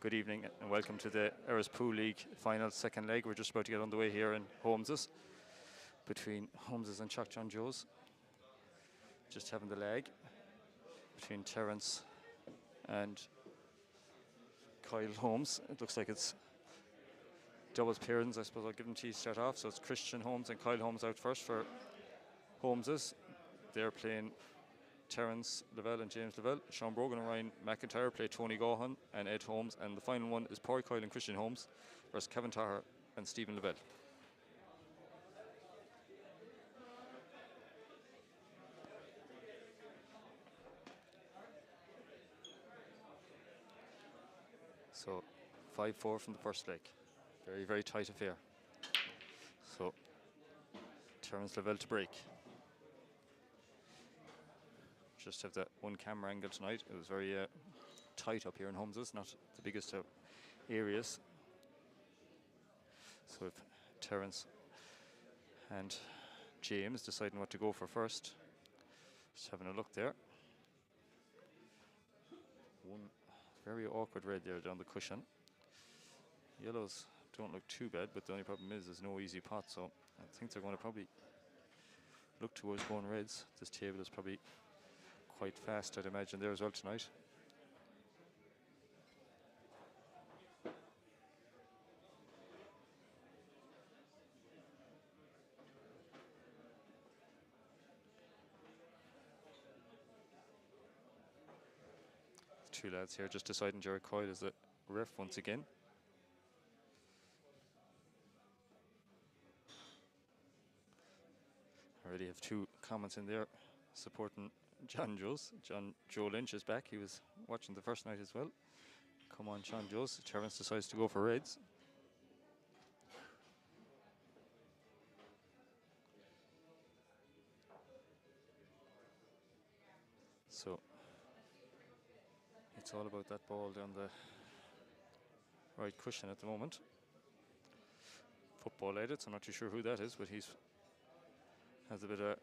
Good evening and welcome to the Erris Pool League final second leg. We're just about to get underway here in Holmes's, between Holmes's and Chuck John Joe's. Just having the leg between Terence and Kyle Holmes. It looks like it's doubles pairings. I suppose I'll give them to you to start off. So it's Christian Holmes and Kyle Holmes out first for Holmes's. They're playing Terence Lavelle and James Lavelle. Sean Brogan and Ryan McIntyre play Tony Gaughan and Ed Holmes, and the final one is Paul Kyle and Christian Holmes versus Kevin Tahar and Stephen Lavelle. So 5-4 from the first leg. Very, very tight affair. So Terence Lavelle to break. Just have that one camera angle tonight. It was very tight up here in Holmes's, not the biggest of areas. So if Terence and James deciding what to go for first. Just having a look there. One very awkward red there down the cushion. Yellows don't look too bad, but the only problem is there's no easy pot, so I think they're going to probably look towards going reds. This table is probably quite fast, I'd imagine, there as well tonight. Two lads here just deciding. Jerry Coyle is the ref once again. I already have two comments in there supporting John Joes. Joe Lynch is back. He was watching the first night as well. Come on, John Joes. Terence decides to go for reds. So it's all about that ball down the right cushion at the moment. Football edits. I'm not too sure who that is, but he's has a bit of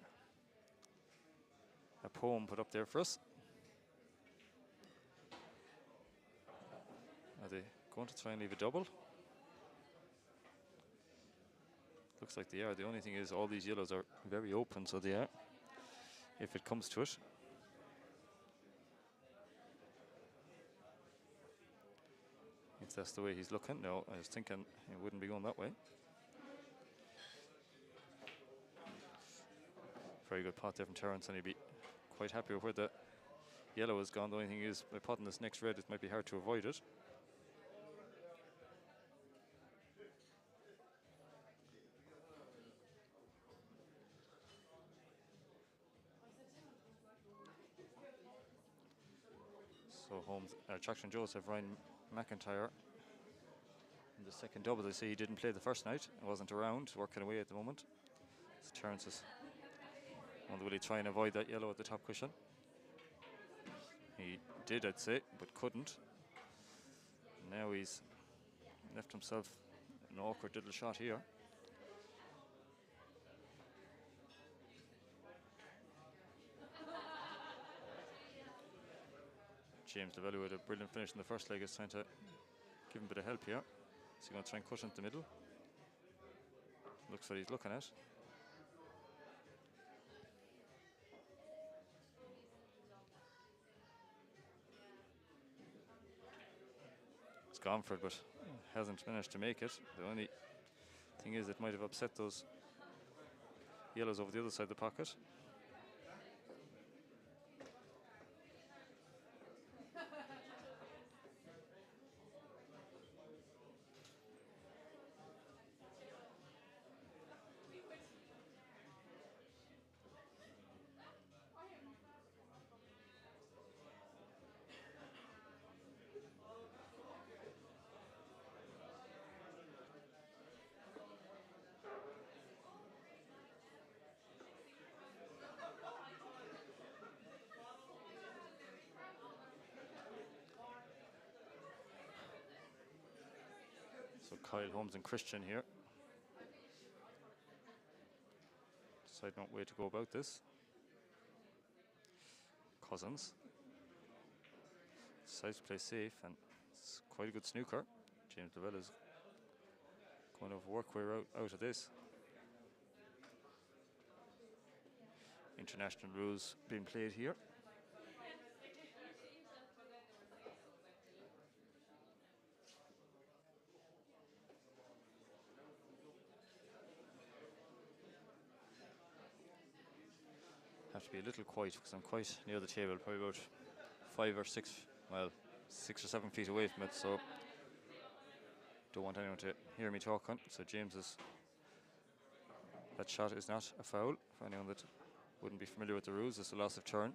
a poem put up there for us. Are they going to try and leave a double? Looks like they are. The only thing is all these yellows are very open, so they are, if it comes to it. If that's the way he's looking. No, I was thinking it wouldn't be going that way. Very good pot there from Terence, and he'd be quite happy with where the yellow has gone. The only thing is, by potting this next red, it might be hard to avoid it. So Holmes, Chuck and Joseph, Ryan McIntyre in the second double. They say he didn't play the first night. He wasn't around, working away at the moment. So Terence is will he try and avoid that yellow at the top cushion? He did, I'd say, but couldn't. Now he's left himself an awkward little shot here. James Lavelle, who had a brilliant finish in the first leg, is trying to give him a bit of help here. Is he going to try and cushion the middle? Looks what he's looking at. It's gone for it, but hasn't managed to make it. The only thing is it might have upset those yellows over the other side of the pocket. So Kyle Holmes and Christian here. Deciding what way to go about this. Cousins decides to play safe and It's quite a good snooker. James Lavelle is going to work way out of this. International rules being played here. Have to be a little quiet because I'm quite near the table, probably about 5 or 6, well, 6 or 7 feet away from it, so don't want anyone to hear me talking. So that shot is not a foul. For anyone that wouldn't be familiar with the rules, it's a loss of turn.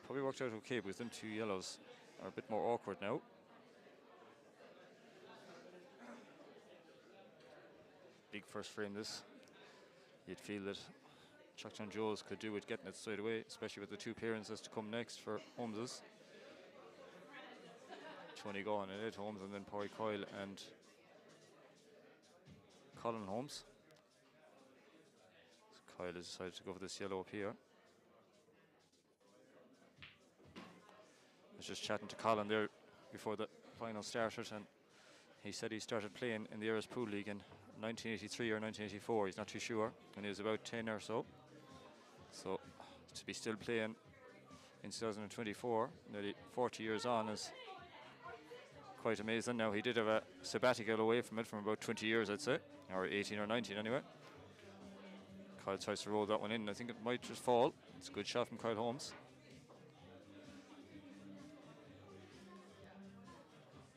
Probably worked out okay because them 2 yellows are a bit more awkward now. Big first frame this. You'd feel that Chucktown Joes could do with getting it straight away, especially with the 2 appearances to come next for Holmeses. Tony Gaughan and Ed Holmes, and then Porry Coyle and Colin Holmes. So Kyle has decided to go for this yellow up here. I was just chatting to Colin there before the final started, and he said he started playing in the Erris Pool League in 1983 or 1984. He's not too sure, and he was about 10 or so. So to be still playing in 2024, nearly 40 years on, is quite amazing. Now, he did have a sabbatical away from it from about 20 years, I'd say, or 18 or 19 anyway. Kyle tries to roll that one in. I think it might just fall. It's a good shot from Kyle Holmes.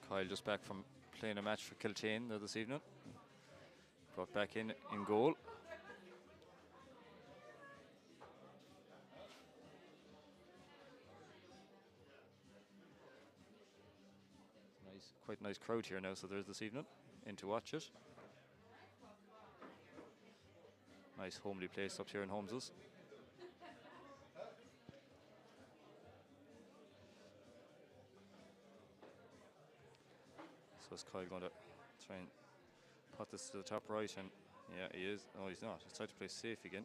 Kyle just back from playing a match for Kiltane there this evening. Brought back in goal. Quite a nice crowd here now, so there's this evening in to watch it. Nice homely place up here in Holmeses. So is Kyle going to try and put this to the top right? And yeah, he is. No, he's not. He's tried to play safe again.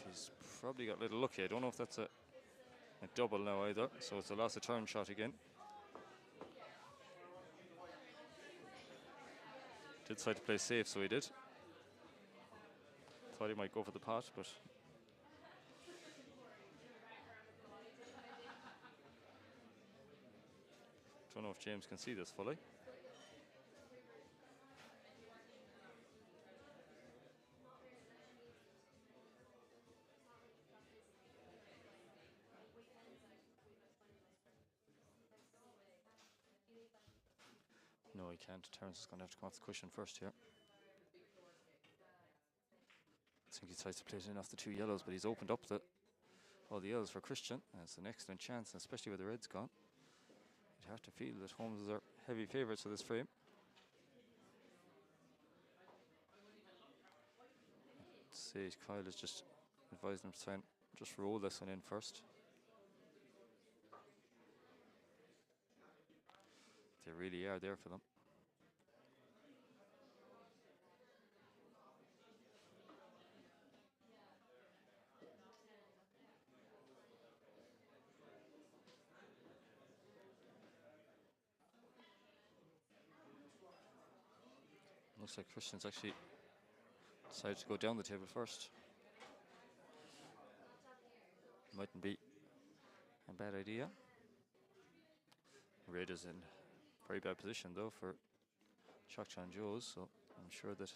He's probably got a little lucky. I don't know if that's a double now either. So it's a loss of turn shot again. Did decide to play safe, so he did. Thought he might go for the pot, but don't know if James can see this fully. No, he can't. Terence is going to have to come off the cushion first here. I think he tries to play it in off the 2 yellows, but he's opened up all the yellows for Christian, and it's an excellent chance, especially with the reds gone. You'd have to feel that Holmes are heavy favourites for this frame. See, Kyle is just advising him to try and just roll this one in first. They really are there for them. Looks like Christian's actually decided to go down the table first. Mightn't be a bad idea. Red is in very bad position though for Chucktown Joes, so I'm sure that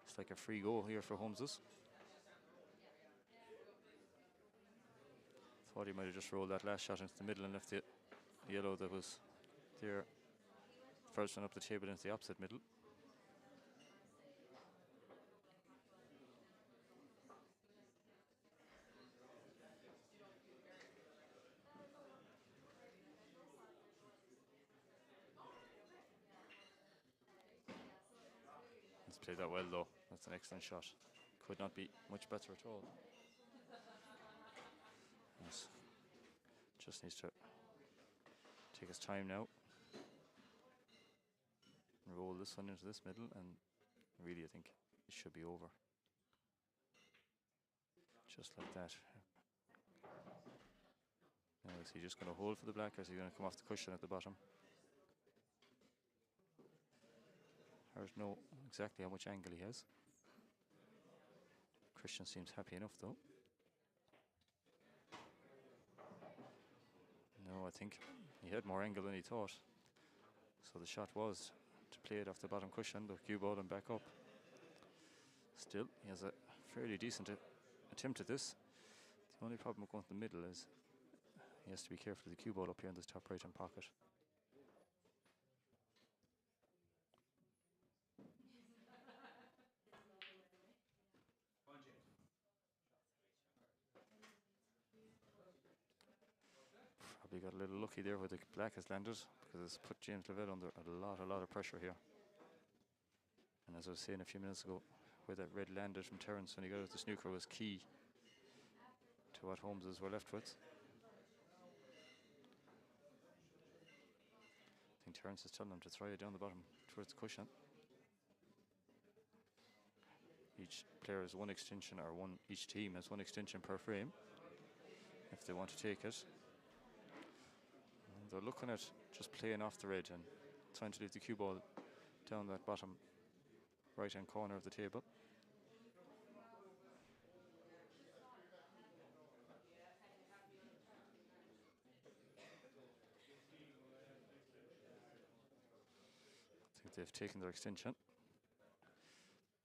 it's like a free goal here for Holmeses. Thought he might have just rolled that last shot into the middle and left the yellow that was there, first one up the table, into the opposite middle. He's played that well though. That's an excellent shot. Could not be much better at all. Yes. Just needs to take his time now. Roll this one into this middle, and really I think it should be over. Just like that. Now is he just going to hold for the black, or is he going to come off the cushion at the bottom? Hard to know exactly how much angle he has. Christian seems happy enough though. No, I think he had more angle than he thought. So the shot was to play it off the bottom cushion, the cue ball, and back up. Still, he has a fairly decent attempt at this. The only problem with going to the middle is he has to be careful of the cue ball up here in this top right hand pocket. Probably got a little lucky there where the black has landed, because it's put James Lavelle under a lot of pressure here. And as I was saying a few minutes ago, where that red landed from Terence when he got out the snooker was key to what Holmeses were left with. I think Terence is telling him to throw it down the bottom towards the cushion. Each player has one extension, or each team has one extension per frame if they want to take it. And they're looking at just playing off the red and trying to leave the cue ball down that bottom right hand corner of the table. I think they've taken their extension.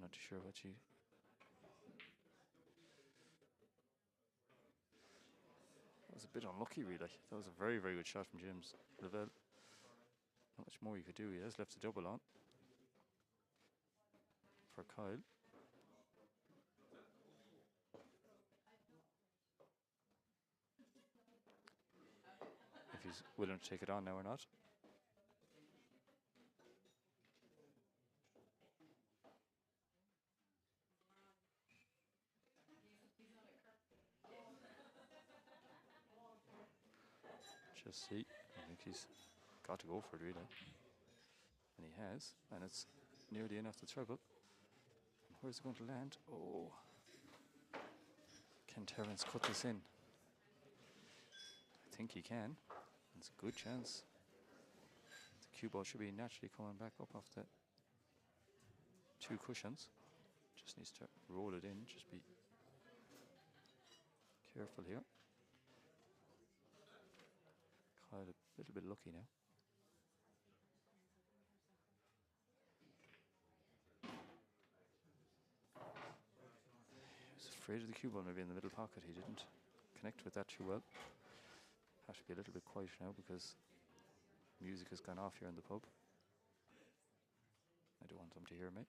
Not too sure what she. That was a bit unlucky, really. That was a very good shot from James Lavelle. Not much more you could do. He has left a double on for Kyle. If he's willing to take it on now or not. Just see. I think he's got to go for it, really. And he has. And it's nearly enough to treble. Where's it going to land? Oh. Can Terence cut this in? I think he can. It's a good chance. The cue ball should be naturally coming back up off the two cushions. Just needs to roll it in. Just be careful here. Kyle a little bit lucky now. He was afraid of the cue ball maybe in the middle pocket. He didn't connect with that too well. Have to be a little bit quiet now because music has gone off here in the pub. I don't want them to hear me.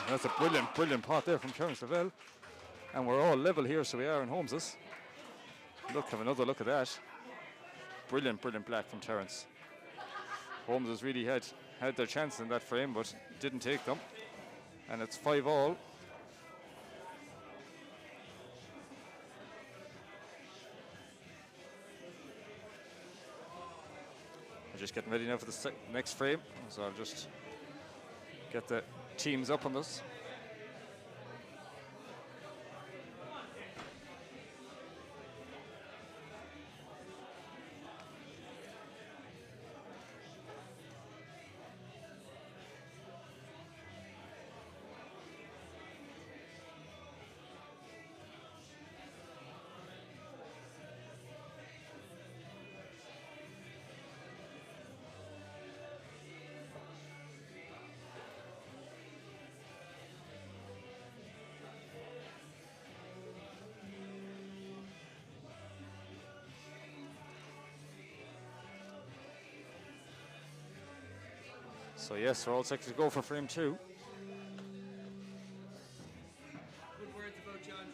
That's a brilliant pot there from Terence Lavelle. And we're all level here, so we are in Holmeses. Look, have another look at that. Brilliant black from Terence. Holmeses really had their chance in that frame, but didn't take them. And it's 5-all. We're just getting ready now for the next frame, so I'll just get the teams up on this. So yes, we're all set to go for frame 2. Good words about John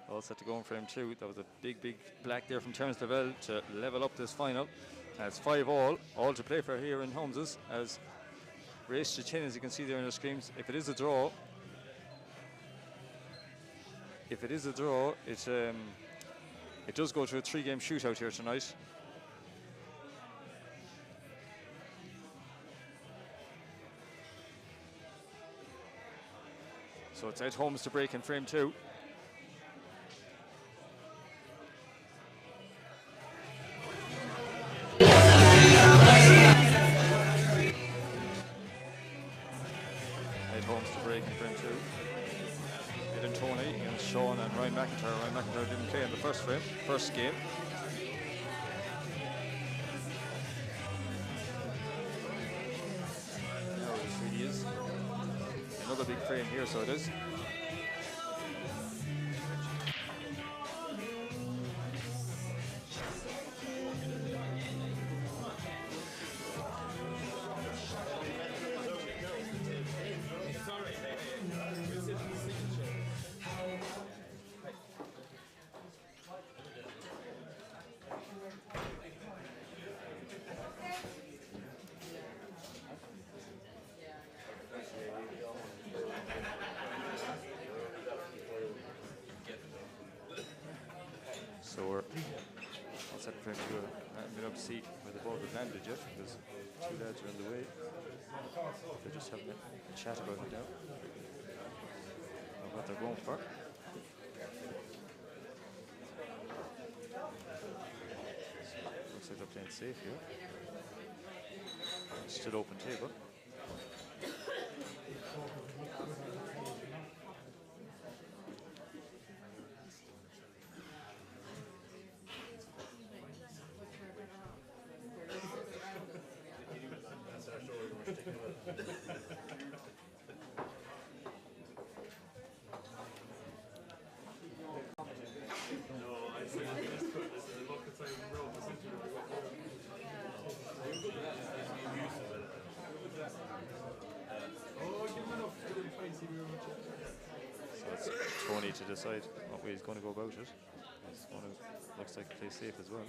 Joe. All set to go in frame 2. That was a big black there from Terence Lavelle to level up this final. And it's 5-all, all to play for here in Holmeses as race to 10, as you can see there in the screens. If it is a draw, it does go to a 3-game shootout here tonight. So it's Ed Holmes to break in frame 2. Ed Holmes to break in frame 2. Ed and Tony against Sean and Ryan McIntyre. Ryan McIntyre didn't play in the first game. Now it really is another big frame here, so it is. So we're all set for him to get up to see where the ball has landed yet, because two lads are in the way. They're just having a chat about it now, of what they're going for. Looks like they're playing safe here. Still open table. So it's Tony to decide what way he's going to go about it. He's going to, looks like play safe as well.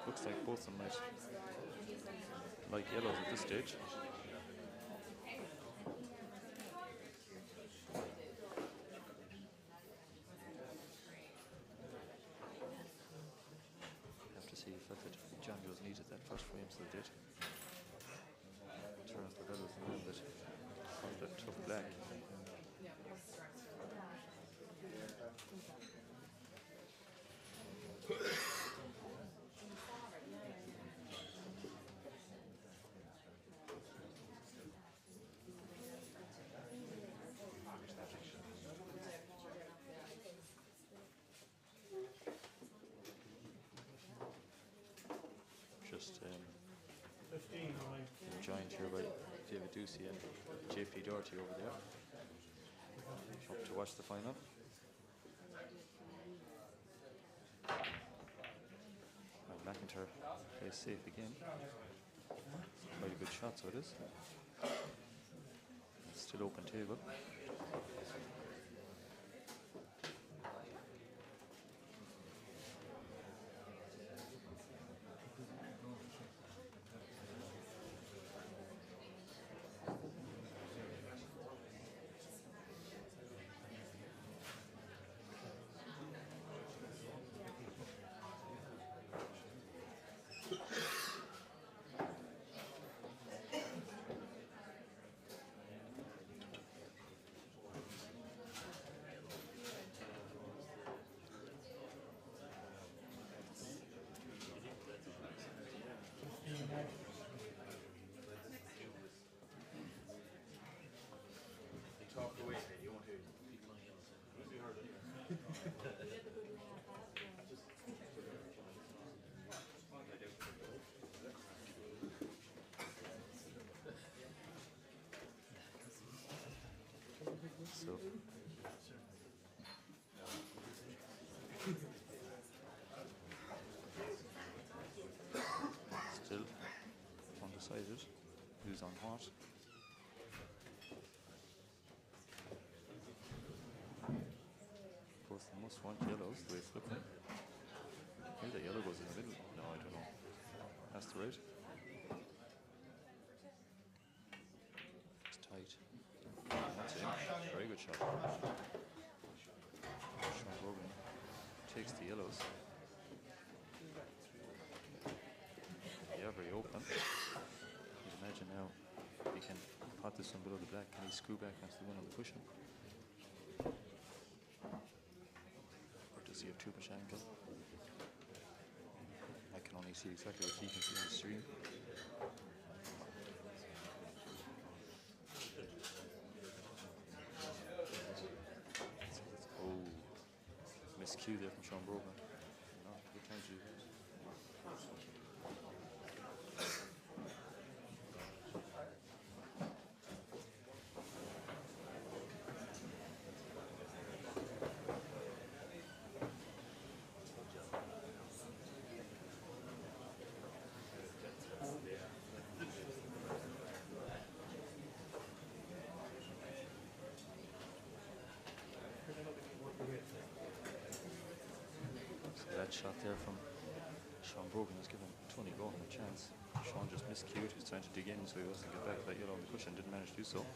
Looks like both of them might like yellows at this stage. Have to see if that John Joe's needed that first frame, so they did. Turns the yellows a little bit on that tough black. Just joined here by David Ducey and JP Doherty over there, up to watch the final. And McIntyre plays safe again. Quite a good shot, so it is. It's still open table. So still undecided who's on what. Both of them must want yellows, the way it's looking. Maybe the yellow goes in the middle. No, I don't know. That's the right. It's tight. That's in. Very good shot. Sean Brogan takes the yellows. Yeah, very open. You'd imagine now he can pot this one below the black. Can he screw back onto the one on the cushion? Or does he have too much angle? I can only see exactly what he can see on the stream. Oh, miscue there from Sean Brogan. No, good time to. That shot there from Sean Brogan has given Tony Bowen a chance. Sean just miscued. He was trying to dig in so he wasn't get back to that yellow on the cushion. Didn't manage to do so.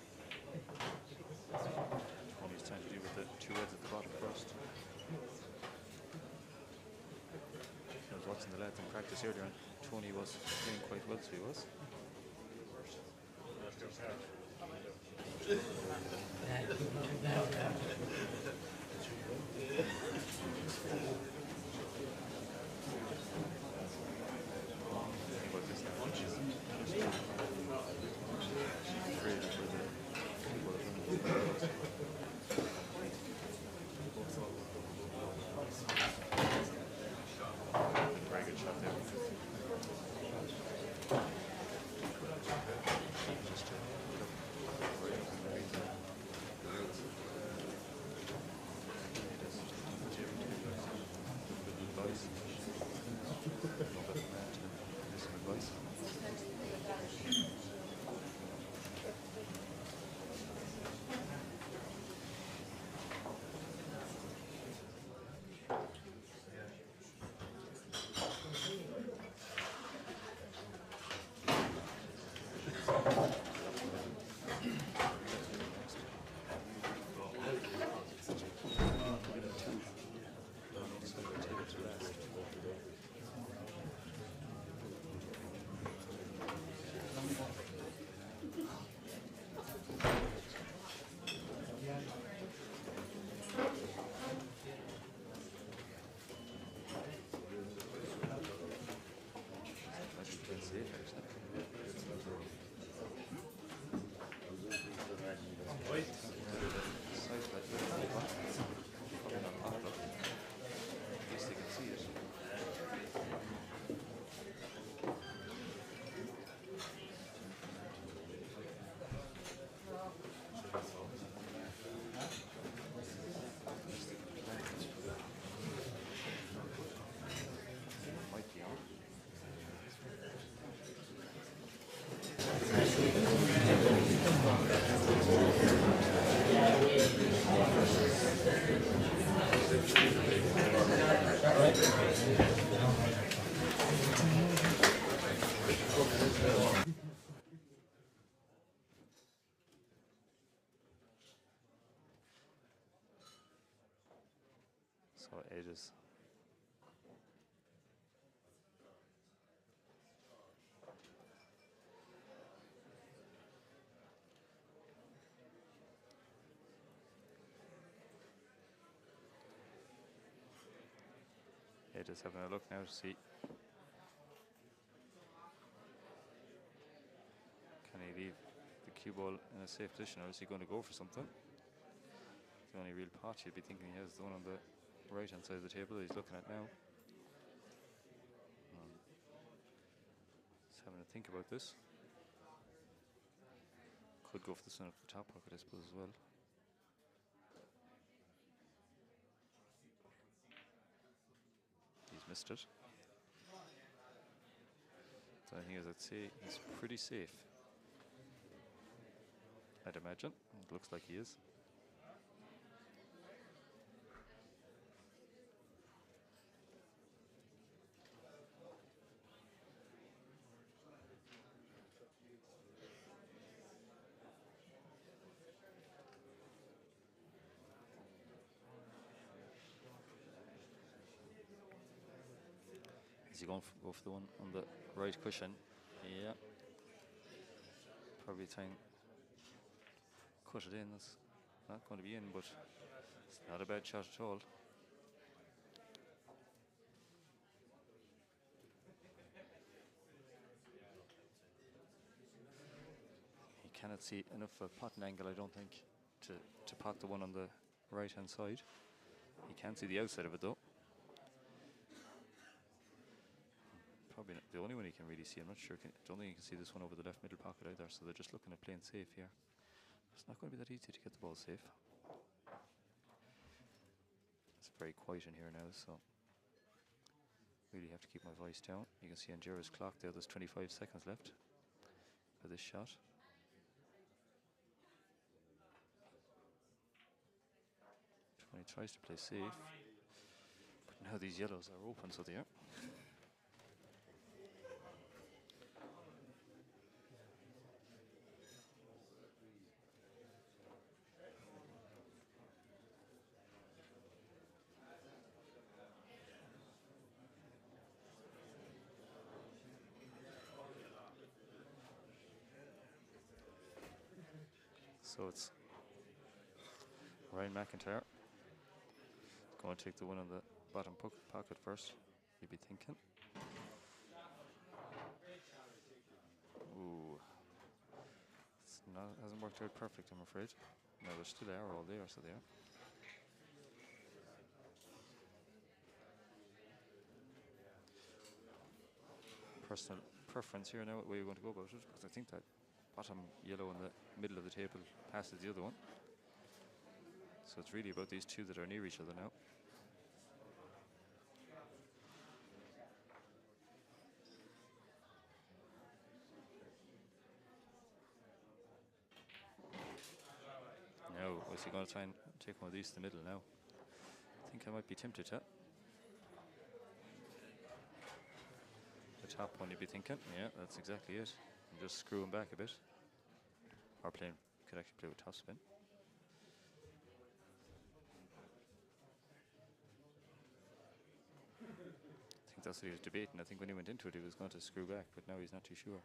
Tony's trying to deal with the two reds at the bottom first. I was watching the lads in practice earlier and Tony was playing quite well, so he was. Very good shot there. So ages. Just having a look now to see can he leave the cue ball in a safe position, or is he going to go for something? The only real pot you'd be thinking he has the one on the right hand side of the table that he's looking at now. He's having to think about this. Could go for this one up the top pocket, I suppose, as well. He's missed it. So I think, as I'd say, he's pretty safe. I'd imagine. It looks like he is. Is he going to go for the one on the right cushion? Yeah. Probably trying cut it in. That's not going to be in, but it's not a bad shot at all. He cannot see enough of a potting angle, I don't think, to pot the one on the right hand side. He can see the outside of it though. Probably not the only one he can really see. I'm not sure. Don't think you can see this one over the left middle pocket either. So they're just looking at playing safe here. It's not going to be that easy to get the ball safe. It's very quiet in here now, so really have to keep my voice down. You can see on Erris' clock there's 25 seconds left for this shot. When he tries to play safe, but now these yellows are open, so they are. So it's Ryan McIntyre going to take the one on the bottom pocket first, you'd be thinking. Ooh. It's not, hasn't worked out perfect, I'm afraid. No, there's still air all there, so there. Personal preference here now, what way you're going to go about it, because I think that bottom yellow in the middle of the table passes the other one. So it's really about these two that are near each other now. Now, is he going to try and take one of these to the middle now? I think I might be tempted to. The top one you'd be thinking, yeah, that's exactly it. And just screw him back a bit. Or could actually play with top spin. I think that's what he was debating. I think when he went into it, he was going to screw back, but now he's not too sure.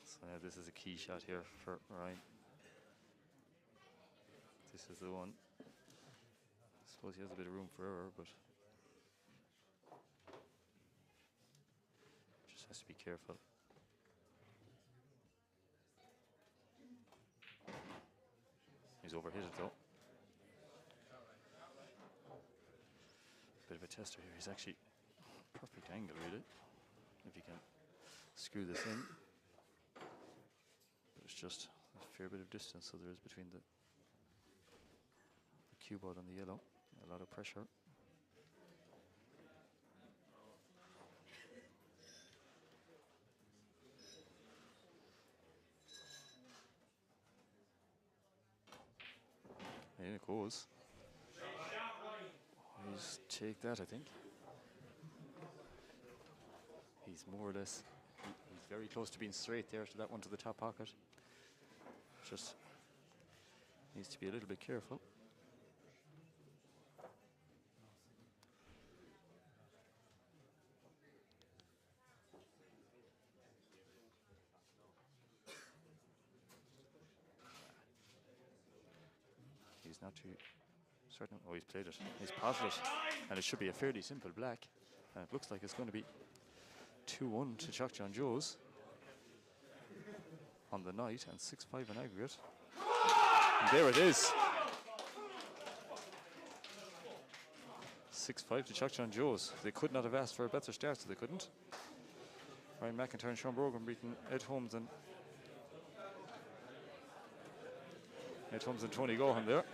So now this is a key shot here for Ryan. This is the one. I suppose he has a bit of room for error, but just has to be careful. He's overhit it though. Bit of a tester here. He's actually perfect angle really, if you can screw this in. But it's just a fair bit of distance, so there is between the cue ball and the yellow. A lot of pressure. And it goes. He's take that, I think. He's more or less, he's very close to being straight there to that one to the top pocket. Just needs to be a little bit careful. He's not too certain. Oh, he's played it. He's potted it. And it should be a fairly simple black. And it looks like it's going to be 2-1 to Chuck John Joe's on the night and 6-5 in aggregate. And there it is. 6-5 to Chuck John Joe's. They could not have asked for a better start, so they couldn't. Ryan McIntyre and Sean Brogan beating Ed Holmes and Tony Gohan there.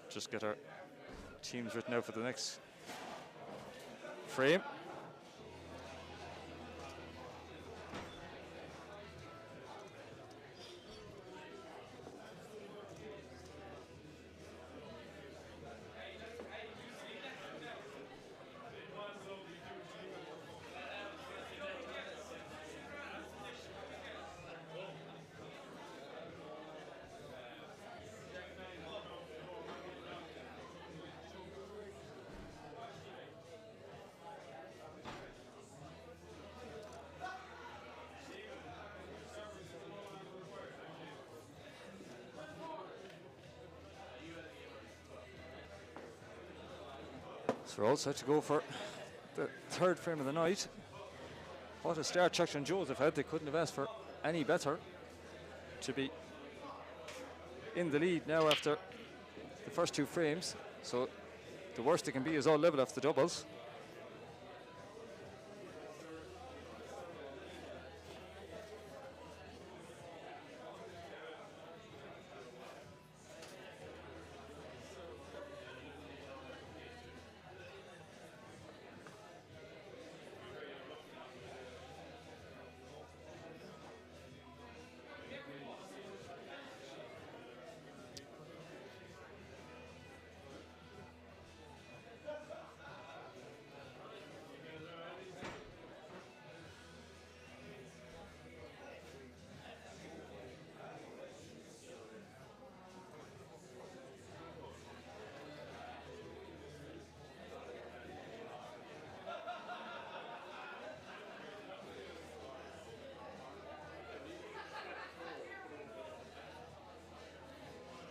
Just get our teams written out for the next frame. They're all set to go for the third frame of the night. What a start Chuck and Joseph had. They couldn't have asked for any better to be in the lead now after the first two frames. So the worst it can be is all level off the doubles.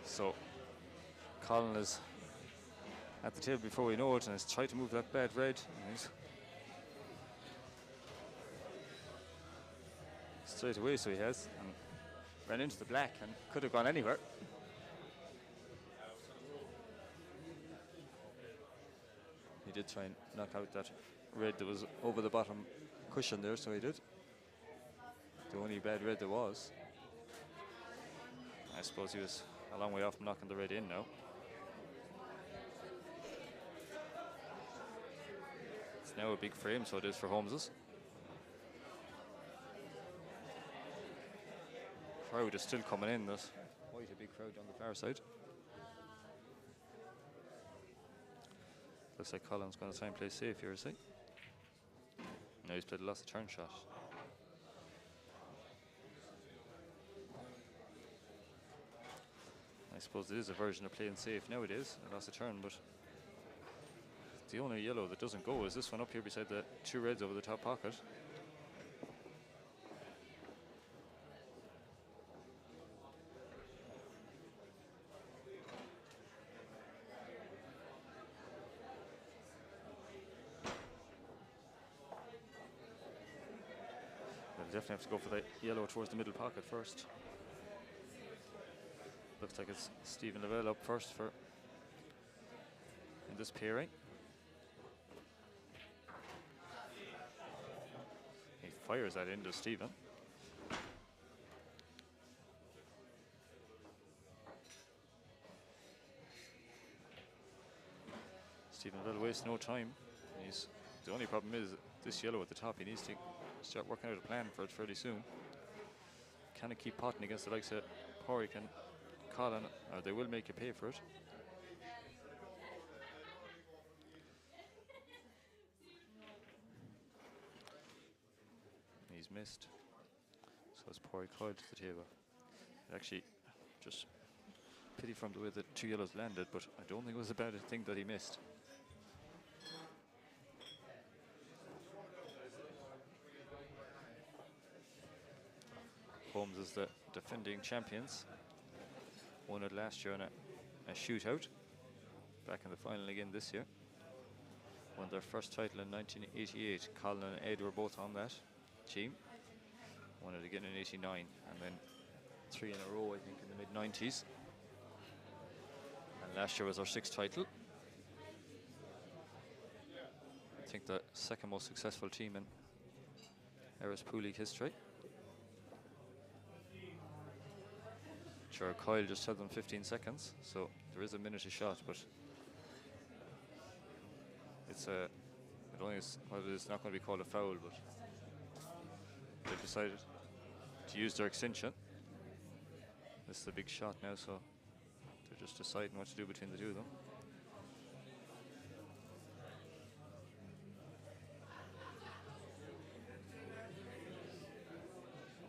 So Colin is at the table before we know it and has tried to move that bad red. And he's straight away, so he has, and ran into the black and could have gone anywhere. He did try and knock out that red that was over the bottom cushion there, so he did. The only bad red there was. I suppose he was a long way off from knocking the red in now. It's now a big frame, so it is for Holmes's. Crowd is still coming in. There's quite a big crowd on the far side. Looks like Colin's going to try and play safe here, is he? No, he's played a lost turn shot. I suppose it is a version of playing safe nowadays. I lost a turn, but the only yellow that doesn't go is this one up here beside the two reds over the top pocket. They'll definitely have to go for the yellow towards the middle pocket first. Looks like it's Stephen Lavelle up first for in this pairing. He fires that into Stephen. Stephen Lavelle wastes no time. The only problem is this yellow at the top. He needs to start working out a plan for it fairly soon. Can it keep potting against the likes of Porrick and Colin, or they will make you pay for it. He's missed. So it's Porrick Coyle to the table. Actually, just pity from the way the two yellows landed, but I don't think it was a bad thing that he missed. Holmes is the defending champions. Won it last year in a shootout. Back in the final again this year. Won their first title in 1988. Colin and Ed were both on that team. Won it again in 89, and then 3 in a row, I think, in the mid-90s. And last year was our 6th title. I think the second most successful team in Erris Pool League history. Sure, Kyle just held them 15 seconds, so there is a minute a shot, but it's a, I don't think it's, well, it's not going to be called a foul, but they've decided to use their extension. This is a big shot now, so they're just deciding what to do between the two of them.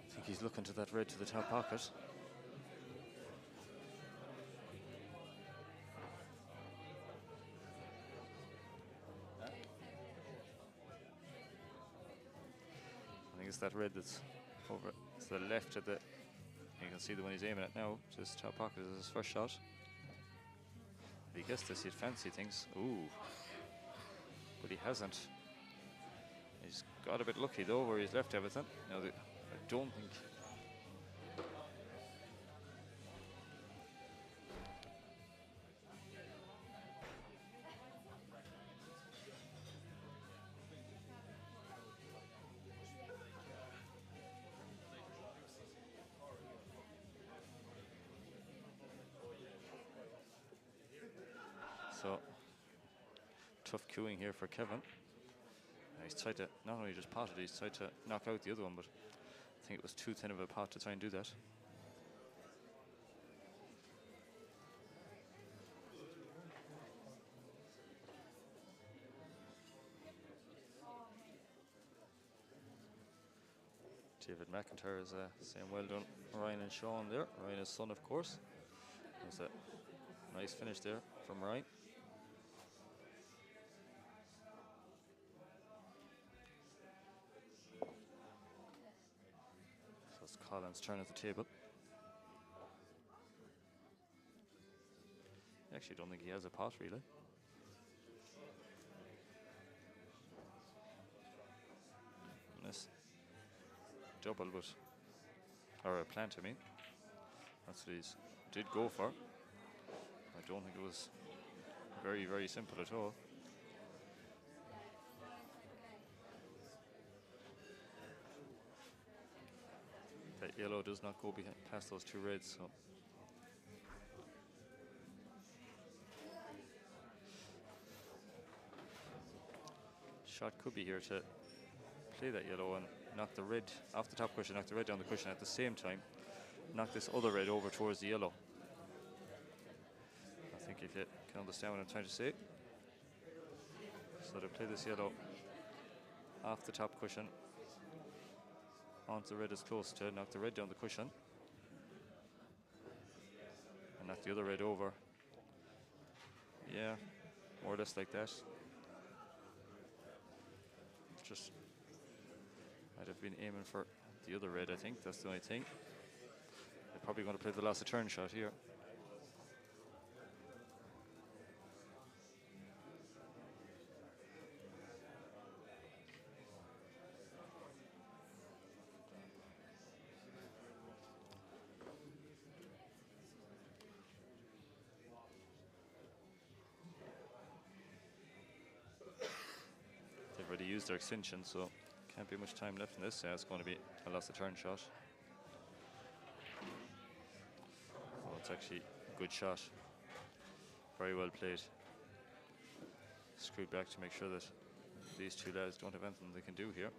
I think he's looking to that red to the top pocket. It's that red that's over to the left of the, you can see the one he's aiming at now, just top pocket is his first shot. He guessed this, he'd fancy things. Ooh. but he hasn't. He's got a bit lucky though where he's left everything. Now, I don't think. So, tough queuing here for Kevin. He's tried to, not only just pot it, he's tried to knock out the other one, but I think it was too thin of a pot to try and do that. David McIntyre is saying well done, Ryan and Sean there. Ryan is son, of course. There's a nice finish there from Ryan. So it's Colin's turn at the table. I actually don't think he has a pot really. Unless double, but or a plant, I mean. That's what he's did go for. I don't think it was very, very simple at all. That yellow does not go past those two reds, so. Shot could be here to play that yellow and knock the red off the top cushion, knock the red down the cushion at the same time, knock this other red over towards the yellow. I think if you can understand what I'm trying to say. So to play this yellow off the top cushion onto the red as close to, knock the red down the cushion and knock the other red over. Yeah, more or less like that. Just might have been aiming for the other red, I think. That's the only thing. They're probably going to play the loss of turn shot here. They've already used their extension, so can't be much time left in this. It's going to be a loss of turn shot. Oh, it's actually a good shot. Very well played. Screwed back to make sure that these two lads don't have anything they can do here.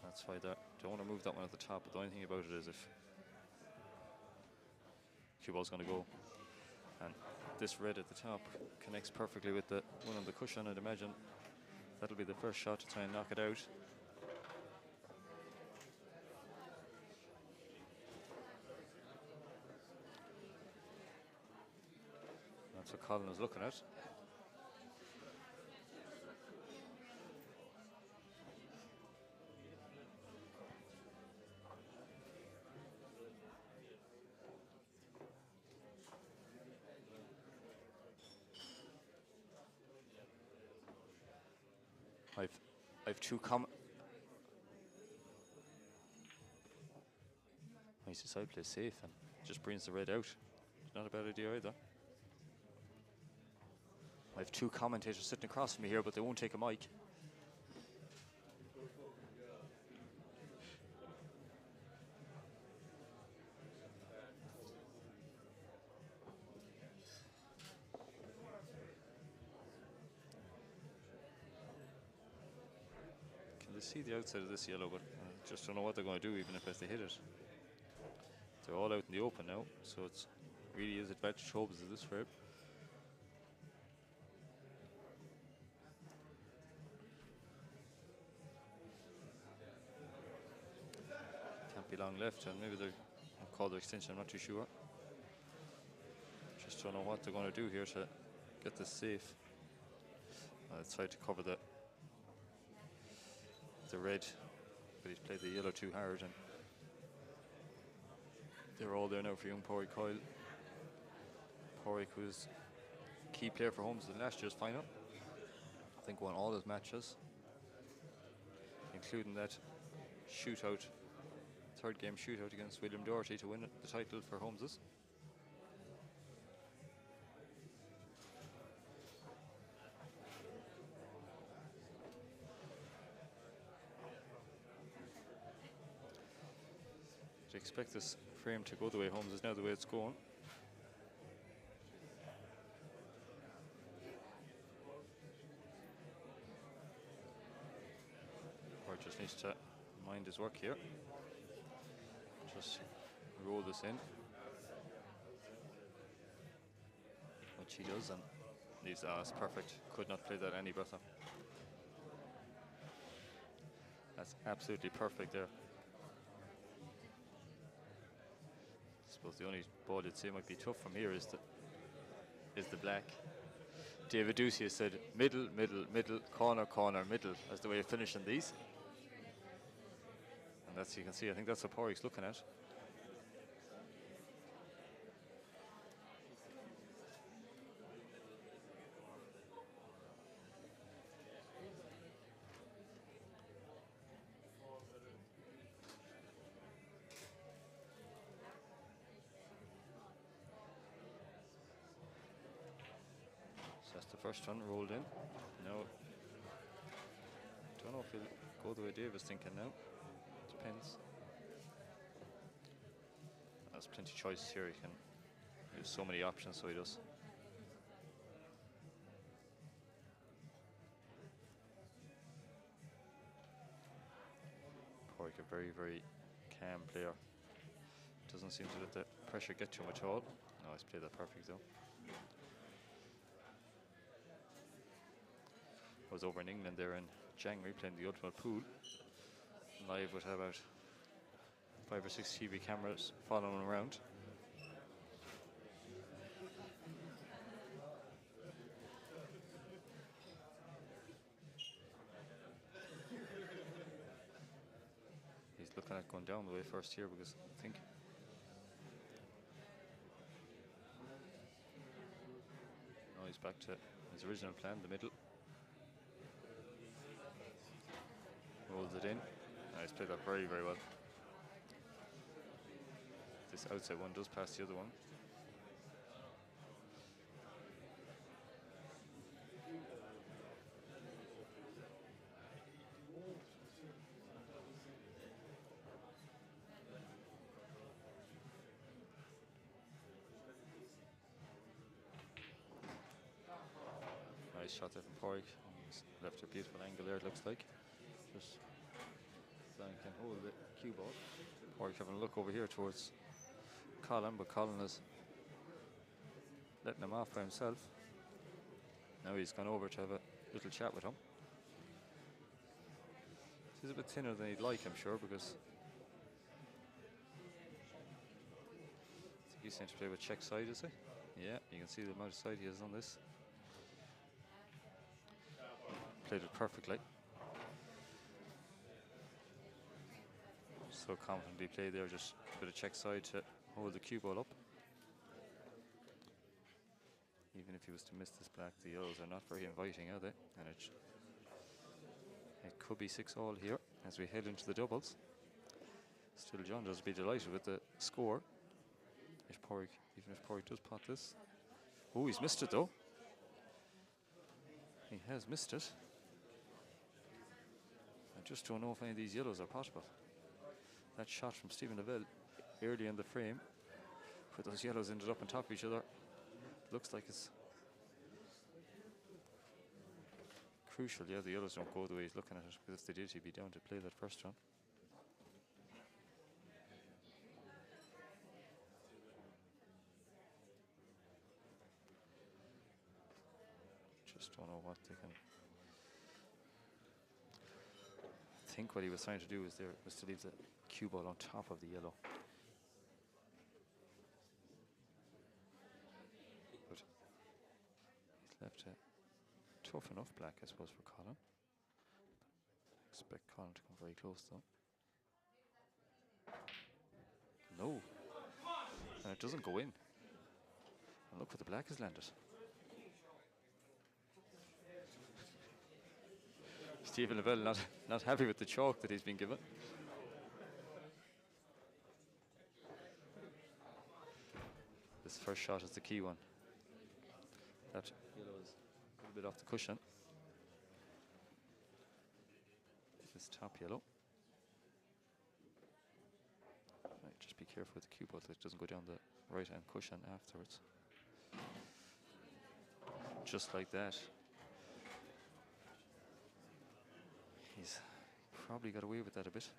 That's why they don't want to move that one at the top, but the only thing about it is if cue ball's going to go and this red at the top connects perfectly with the one on the cushion, I'd imagine that'll be the first shot to try and knock it out. That's what Colin is looking at. I've two He's decided to play safe and just brings the red out. Not a bad idea either. I have two commentators sitting across from me here, but they won't take a mic. They see the outside of this yellow, but just don't know what they're going to do, even if they hit it. They're all out in the open now, so it's really is advantage Holmes in this frame. Can't be long left, and maybe they'll call their extension, I'm not too sure. Just don't know what they're going to do here to get this safe. Let's try to cover the red, but he's played the yellow too hard, and They're all there now for young Porrick Coyle. Porrick was a key player for Holmes in last year's final. I think won all his matches, including that shootout, third game shootout against William Doherty to win the title for Holmeses. I expect this frame to go the way Holmes is now, the way it's going. Or just needs to mind his work here. Just roll this in, which he does, and leaves it's perfect. Could not play that any better. That's absolutely perfect there. I suppose the only ball you'd say might be tough from here is the black. David Ducey has said middle, middle, middle, corner, corner, middle as the way of finishing these. And that's, you can see, I think that's what Porrick's looking at. That's the first one rolled in. Now, don't know if he'll go the way Dave is thinking now. Depends. There's plenty of choices here. He can use so many options, so he does. Porrick, a very, very calm player. Doesn't seem to let the pressure get to him at all. No, he's played that perfect though. I was over in England there in January playing the Ultimate Pool, live with about 5 or 6 TV cameras following around. He's looking at going down the way first here because I think now he's back to his original plan, the middle. Rolls it in. He's played that very, very well. This outside one does pass the other one. Nice shot there from Porrick. He's left a beautiful angle there, it looks like. Just Zion can hold the cue ball. Porrick having a look over here towards Colin, but Colin is letting him off by himself. Now he's gone over to have a little chat with him. He's a bit thinner than he'd like, I'm sure, because I think he's going to play with check side, is he? Yeah, you can see the amount of side he has on this. Played it perfectly. So confidently played there, just a bit of check side to hold the cue ball up. Even if he was to miss this black, the yellows are not very inviting, are they? And it could be 6-all here as we head into the doubles. Still, John does be delighted with the score. If Porrick, even if Porrick does pot this. Oh, he's missed it though. He has missed it. I just don't know if any of these yellows are possible. That shot from Stephen Lavelle early in the frame, where those yellows ended up on top of each other, looks like it's crucial. Yeah, the yellows don't go the way he's looking at it, because if they did, he'd be down to play that first one. Just don't know what they can. I think what he was trying to do was to leave the cue ball on top of the yellow. But he's left a tough enough black, I suppose, for Colin. I expect Colin to come very close though. No. And it doesn't go in. And look where the black has landed. Stephen Lavelle not happy with the chalk that he's been given. This first shot is the key one. That yellow is a little bit off the cushion. This top yellow. Right, just be careful with the cue ball that it doesn't go down the right hand cushion afterwards. Just like that. He's probably got away with that a bit.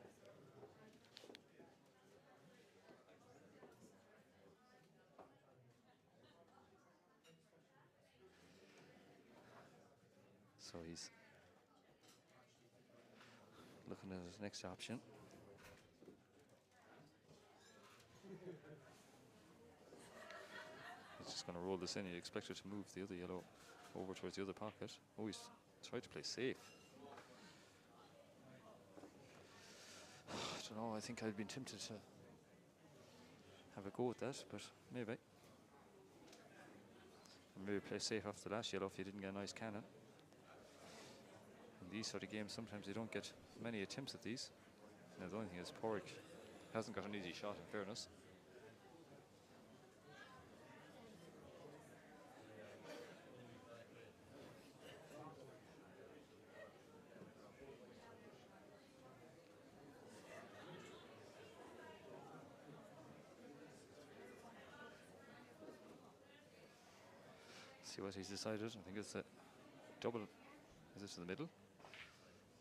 So he's looking at his next option. He's just going to roll this in. You'd expect it to move the other yellow over towards the other pocket. Oh, he's tried to play safe. I don't know, I think I'd been tempted to have a go at that, but maybe. Maybe play safe off the last yellow if you didn't get a nice cannon. In these sort of games, sometimes you don't get many attempts at these. Now the only thing is Porrick hasn't got an easy shot, in fairness. See what he's decided. I think it's a double. Is it to the middle?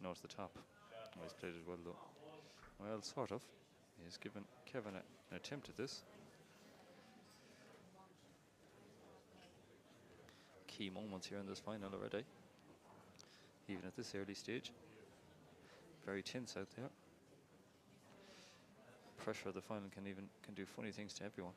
No, it's the top. Oh, he's played it well though. Well, sort of. He's given Kevin an attempt at this. Key moments here in this final already. Even at this early stage. Very tense out there. Pressure of the final can do funny things to everyone.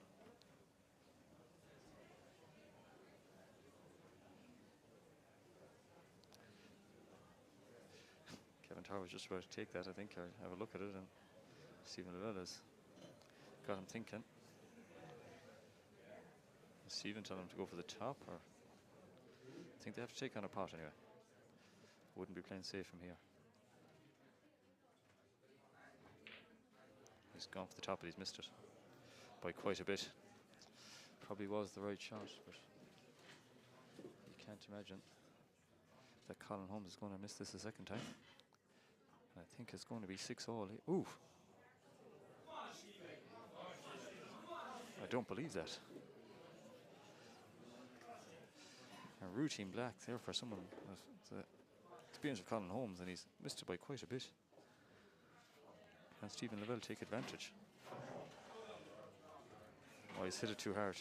Tar was just about to take that, I think, or have a look at it, and Stephen Lavelle has got him thinking. Is Stephen telling him to go for the top, or I think they have to take on a pot anyway. Wouldn't be playing safe from here. He's gone for the top, but he's missed it by quite a bit. Probably was the right shot, but you can't imagine that Colin Holmes is going to miss this a second time. I think it's going to be 6-all. Ooh. I don't believe that. A routine black there for someone with the experience of Colin Holmes, and he's missed it by quite a bit. Can Stephen Lavelle take advantage? Oh, he's hit it too hard.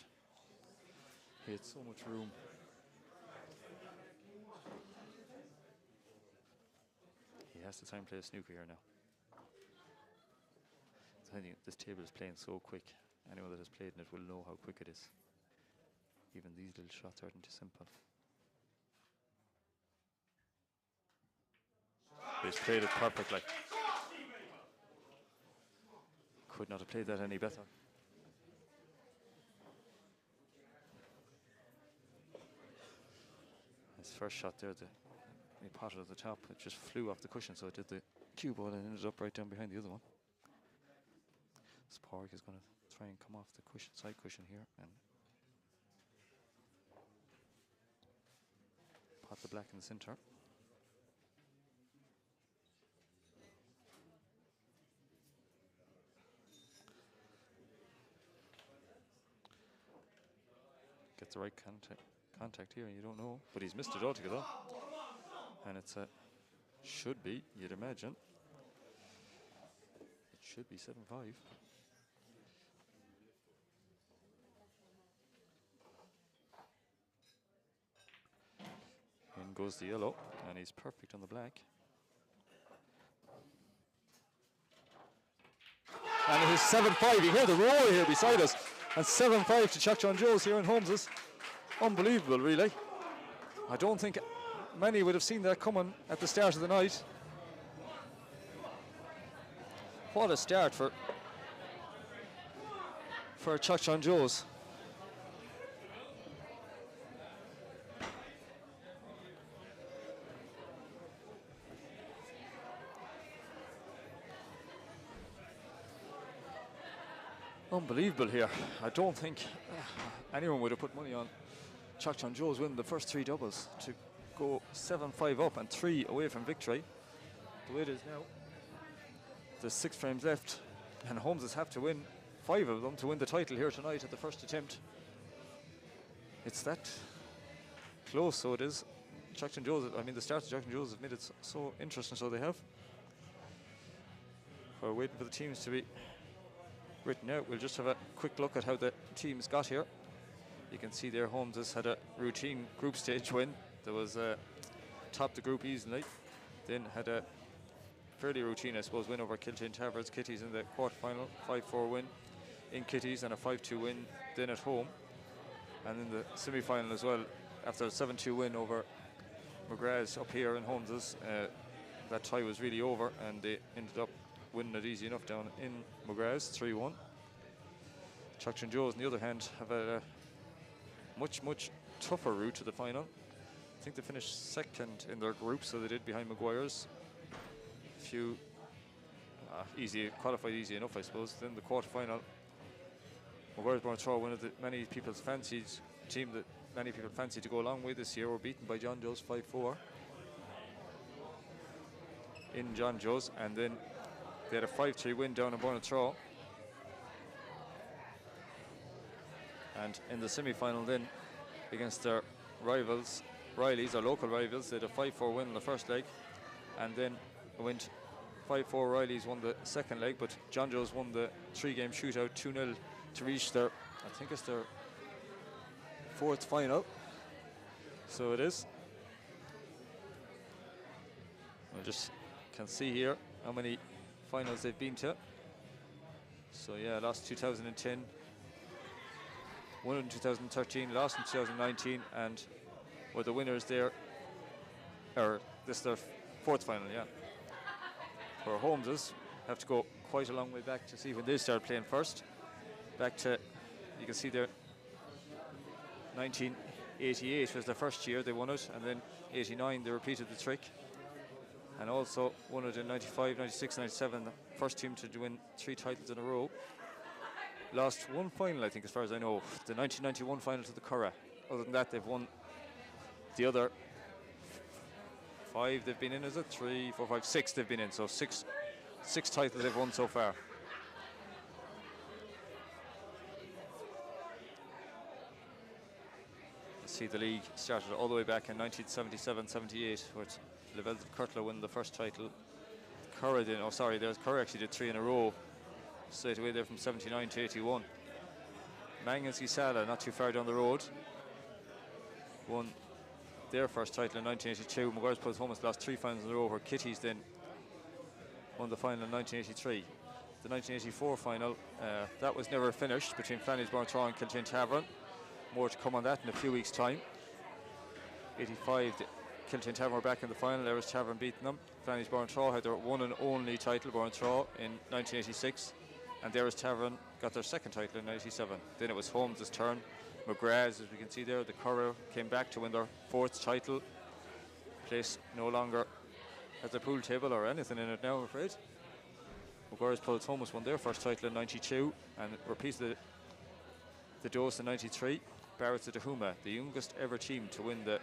He had so much room. He has to try and play a snooker here now. I think this table is playing so quick. Anyone that has played in it will know how quick it is. Even these little shots aren't too simple. But he's played it perfectly. Could not have played that any better. His first shot there, he potted at the top, it just flew off the cushion, so it did the cue ball and ended up right down behind the other one. Porrick is going to try and come off the cushion, side cushion here, and pot the black in the center. Get the right contact here, and you don't know, but he's missed it altogether. And it's a, should be, you'd imagine, it should be 7-5. In goes the yellow, and he's perfect on the black. And it is 7-5. You hear the roar here beside us. And 7-5 to Chuck John Joes here in Holmes. Unbelievable, really. I don't think many would have seen that coming at the start of the night. What a start for for Chuck Joe's. Unbelievable here. I don't think anyone would have put money on Chuck Joe's winning the first 3 doubles to go 7-5 up and 3 away from victory. The way it is now, there's 6 frames left, and Holmes have to win 5 of them to win the title here tonight at the first attempt. It's that close, so it is. Chuck Joe's, I mean, the start of Chuck Joe's have made it so interesting, so they have. We're waiting for the teams to be written out. We'll just have a quick look at how the teams got here. You can see there Holmes has had a routine group stage win. There was topped the group easily, then had a fairly routine, I suppose, win over Kilteen Tavern's Kitties in the quarterfinal, 5-4 win in Kitties and a 5-2 win then at home. And in the semi-final as well, after a 7-2 win over McGrath's up here in Holmes's, that tie was really over and they ended up winning it easy enough down in McGrath's, 3-1. Chuck Joe's, on the other hand, have a much tougher route to the final. I think they finished second in their group, so they did behind Maguire's. A few qualified easy enough, I suppose. Then the quarterfinal, Maguire's Born one of the many people's fancied team that many people fancied to go a long way this year, were beaten by John Joe's 5-4 in John Joe's, and then they had a 5-3 win down in Bornatraw. And in the semi-final then, against their rivals, Riley's, our local rivals, they had a 5-4 win in the first leg, and then went 5-4. Riley's won the second leg, but John Joe's won the 3-game shootout 2-0 to reach their, I think it's their 4th final. So it is. We just can see here how many finals they've been to. So yeah, lost 2010, won in 2013, lost in 2019, and were the winners there. Or this is their 4th final, yeah. For Holmeses, have to go quite a long way back to see when they started playing first. Back to, you can see there, 1988 was their first year they won it, and then 89 they repeated the trick, and also won it in 95, 96, 97, the first team to win 3 titles in a row. Lost 1 final, I think, as far as I know, the 1991 final to the Curragh. Other than that, they've won the other 5 they've been in, is it? 3, 4, 5, 6 they've been in, so six titles they've won so far. See, the league started all the way back in 1977-78 with Level Kirtlow win the first title. Curragh did, oh sorry, Curragh actually did 3 in a row straight away there from 79 to 81. Mangan's Gisala, not too far down the road, won their first title in 1982. Maguire's Pulse Holmes lost 3 finals in a row, where Kitties then won the final in 1983. The 1984 final, that was never finished, between Flannery's Bornatraw and Kilteen Tavern. More to come on that in a few weeks' time. 85, Kilteen Tavern were back in the final. Erris Tavern beaten them. Flannery's Bornatraw had their one and only title, Bornatraw, in 1986, and Erris Tavern got their second title in 1987. Then it was Holmes' turn. McGrath's, as we can see there, the Curragh came back to win their 4th title. Place no longer at the pool table or anything in it now, I'm afraid. Maguire's Pulse Holmes won their first title in 92 and repeated the dose in 93. Barrett's at Tahuma, the youngest ever team to win the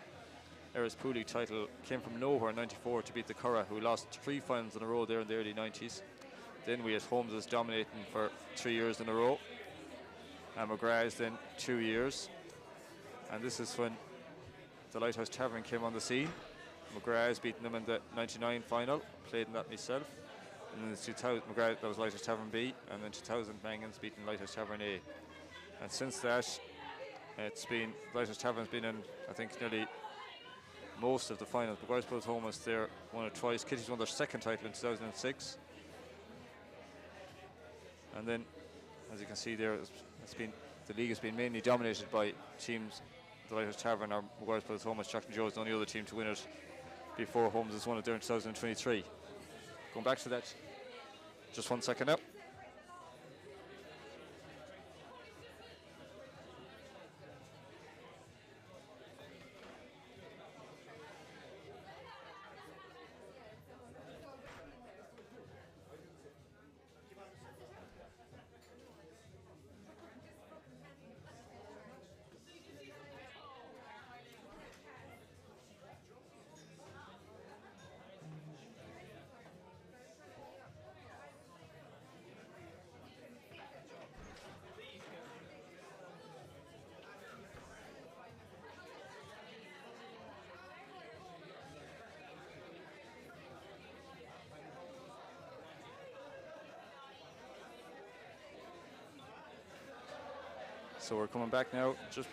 Erris Pool League title, came from nowhere in 94 to beat the Curragh, who lost 3 finals in a row there in the early 90s. Then we had Holmes dominating for 3 years in a row, and McGrath's then 2 years. And this is when the Lighthouse Tavern came on the scene. McGrath's beaten them in the 99 final, played in that myself. And then the 2000, McGrath, that was Lighthouse Tavern B, and then 2000 Mangan's beaten Lighthouse Tavern A. And since that, it's been, Lighthouse Tavern's been in, I think, nearly most of the finals. Maguire's Pulse Holmes there won it twice. Kitties won their second title in 2006. And then, as you can see there, the league has been mainly dominated by teams. The Lighthouse Tavern or Maguire's Pulse Holmes. Chuck Joe's the only other team to win it before Holmes has won it there in 2023. Going back to that, just 1 second now. So we're coming back now. Just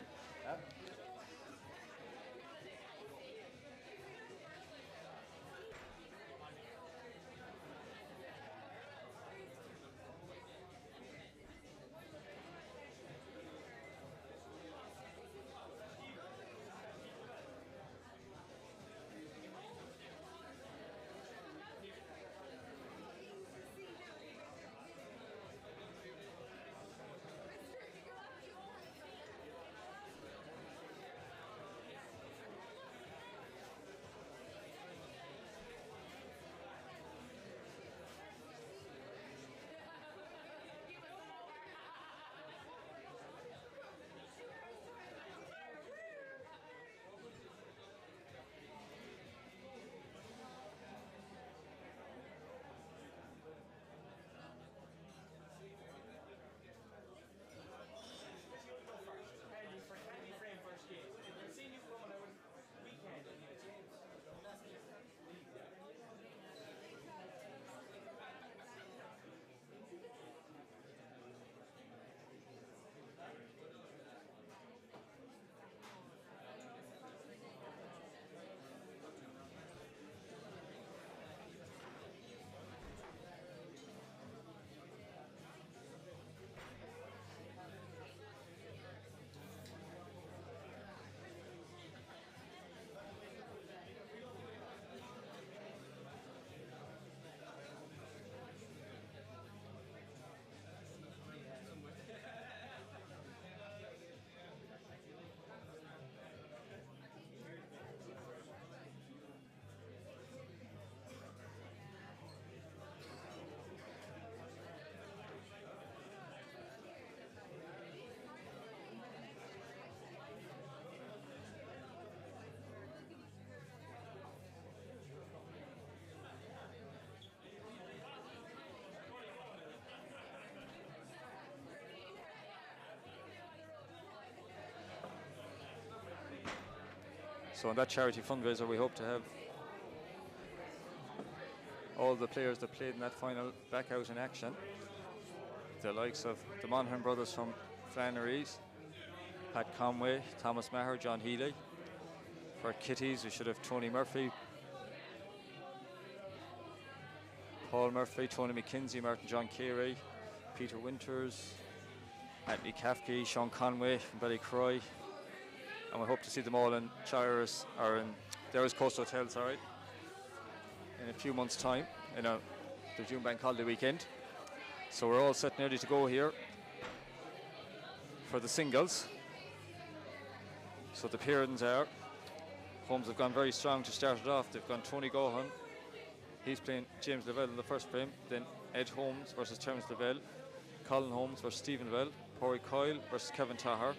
so on that charity fundraiser, we hope to have all the players that played in that final back out in action. The likes of the Monaghan brothers from Flannery's, Pat Conway, Thomas Maher, John Healy. For Kitties, we should have Tony Murphy, Paul Murphy, Tony McKinsey, Martin John Carey, Peter Winters, Anthony Kafke, Sean Conway from Ballycroy. And we hope to see them all in Erris, or in the Erris Coast Hotel, sorry, in a few months' time, the June Bank Holiday weekend. So we're all set and ready to go here for the singles. So the pairings are, Holmes have gone very strong to start it off. They've gone Tony Gohan. He's playing James Lavelle in the first frame. Then Ed Holmes versus Terence Lavelle. Colin Holmes versus Stephen Lavelle. Corey Coyle versus Kevin Tahar.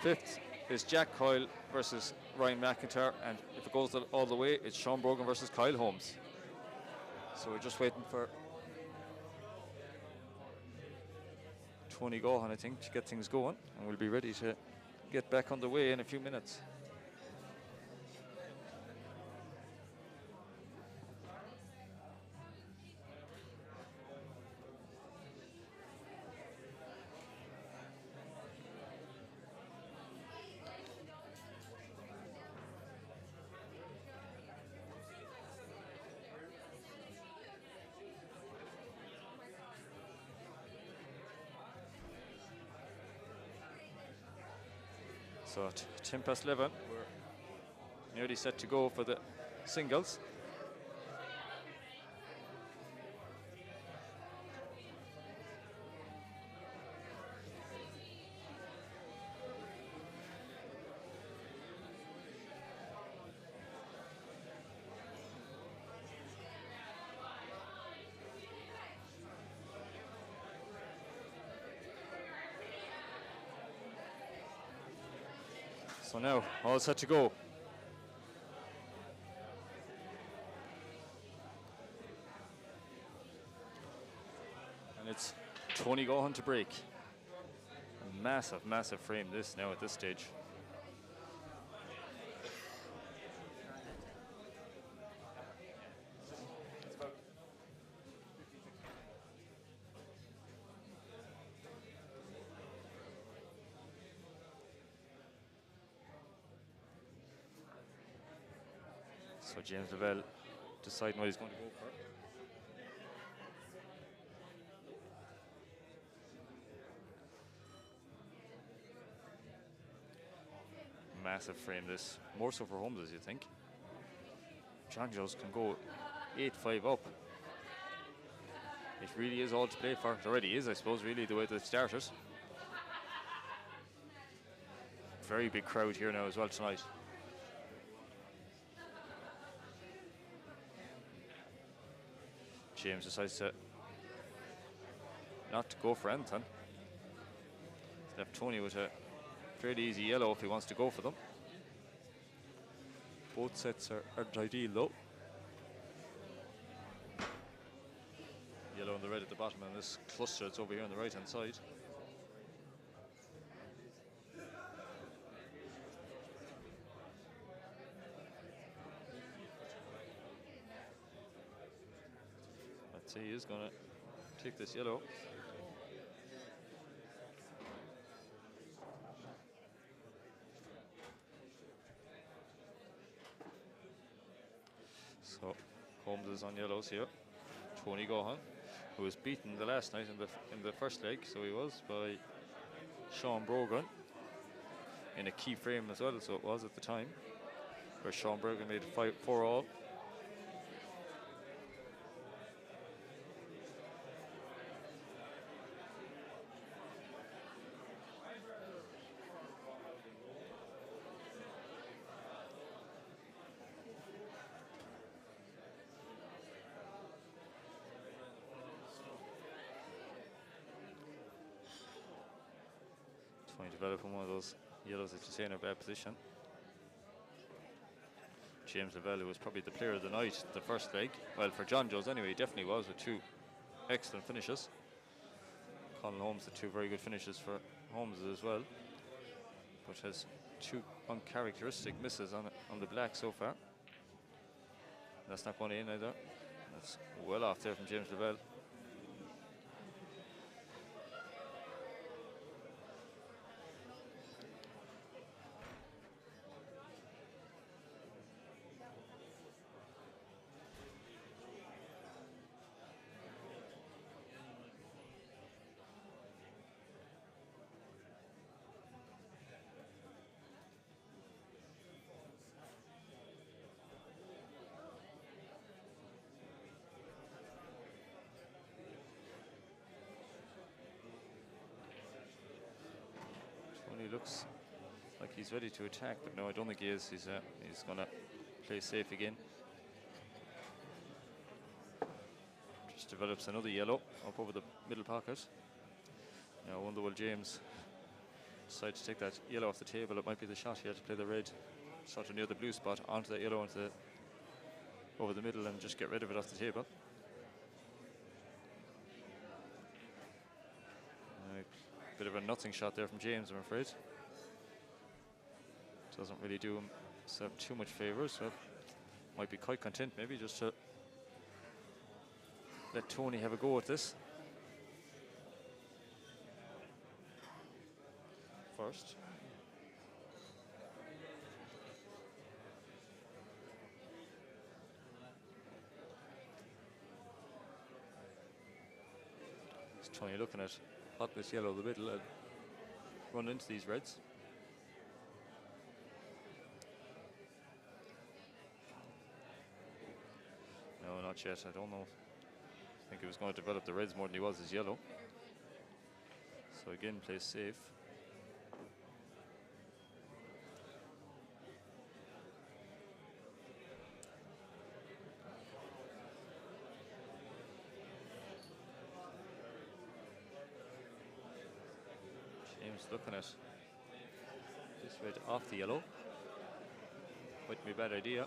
Fifth is Jack Coyle versus Ryan McIntyre. And if it goes all the way, it's Sean Brogan versus Kyle Holmes. So we're just waiting for Tony Gohan, I think, to get things going. And we'll be ready to get back on the way in a few minutes. So at 10 past 11, we're nearly set to go for the singles. So now, all set to go. And it's Tony Gohan to break. A massive, massive frame this now at this stage. So James Lavelle deciding what he's going to go for. Massive frame this, more so for Holmes, as you think. John Jones can go 8-5 up. It really is all to play for. It already is, I suppose, really, the way that it started. Very big crowd here now as well tonight. James decides to not to go for anything. He's left Tony with a fairly easy yellow if he wants to go for them. Both sets aren't ideal though. Yellow and the red at the bottom, and this cluster that's over here on the right hand side. Let's see, he is going to take this yellow. So Holmes is on yellows here. Tony Gohan, who was beaten the last night in the first leg, so he was, by Sean Brogan in a key frame as well, so it was at the time, where Sean Brogan made it 4-all. Trying to develop one of those yellows that you say in a bad position. James Lavelle was probably the player of the night, the first leg. Well, for John Jones anyway, he definitely was, with two excellent finishes. Colin Holmes, the two very good finishes for Holmes as well, but has two uncharacteristic misses on the black so far. That's not going in either. That's well off there from James Lavelle. He looks like he's ready to attack, but no, I don't think he is. He's going to play safe again. Just develops another yellow up over the middle pocket. Now, I wonder will James decide to take that yellow off the table. It might be the shot here to play the red sort of near the blue spot onto that yellow over the middle and just get rid of it off the table. Bit of a nothing shot there from James, I'm afraid. Doesn't really do himself too much favour, so might be quite content maybe just to let Tony have a go at this. First. Is Tony looking at hot this yellow the middle and run into these reds. No, not yet. I don't know. I think he was going to develop the reds more than he was his yellow. So again, plays safe. Looking at this red off the yellow. Might be a bad idea.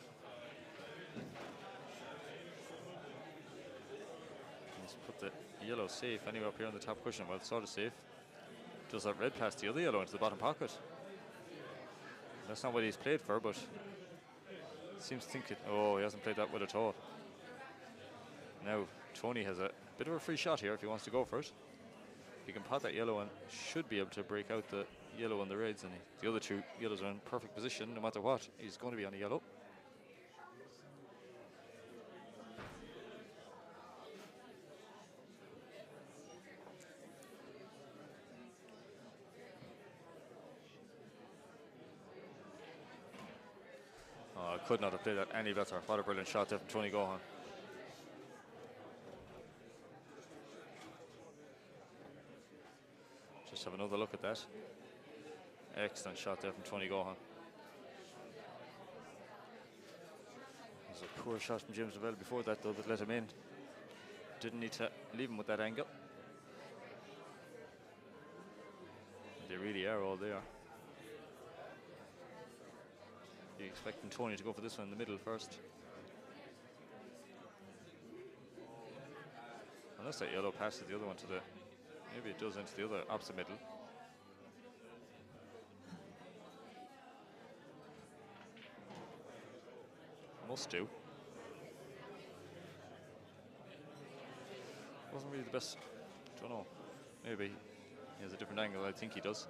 Let's put the yellow safe anyway up here on the top cushion. Well, it's sort of safe. Does that red pass the other yellow into the bottom pocket? That's not what he's played for, but seems to think it. Oh, he hasn't played that well at all. Now Tony has a bit of a free shot here if he wants to go for it. He can pot that yellow and should be able to break out the yellow and the reds, and the other two yellows are in perfect position no matter what. He's going to be on a yellow. I could not have played that any better. What a brilliant shot there from Tony Gohan. Just have another look at that. Excellent shot there from Tony Gohan. It was a poor shot from James Lavelle before that though that let him in. Didn't need to leave him with that angle. They really are all there. You're expecting Tony to go for this one in the middle first. Unless that yellow passes the other one to the... Maybe it does into the other opposite middle. Must do. Wasn't really the best. Don't know. Maybe he has a different angle. I think he does.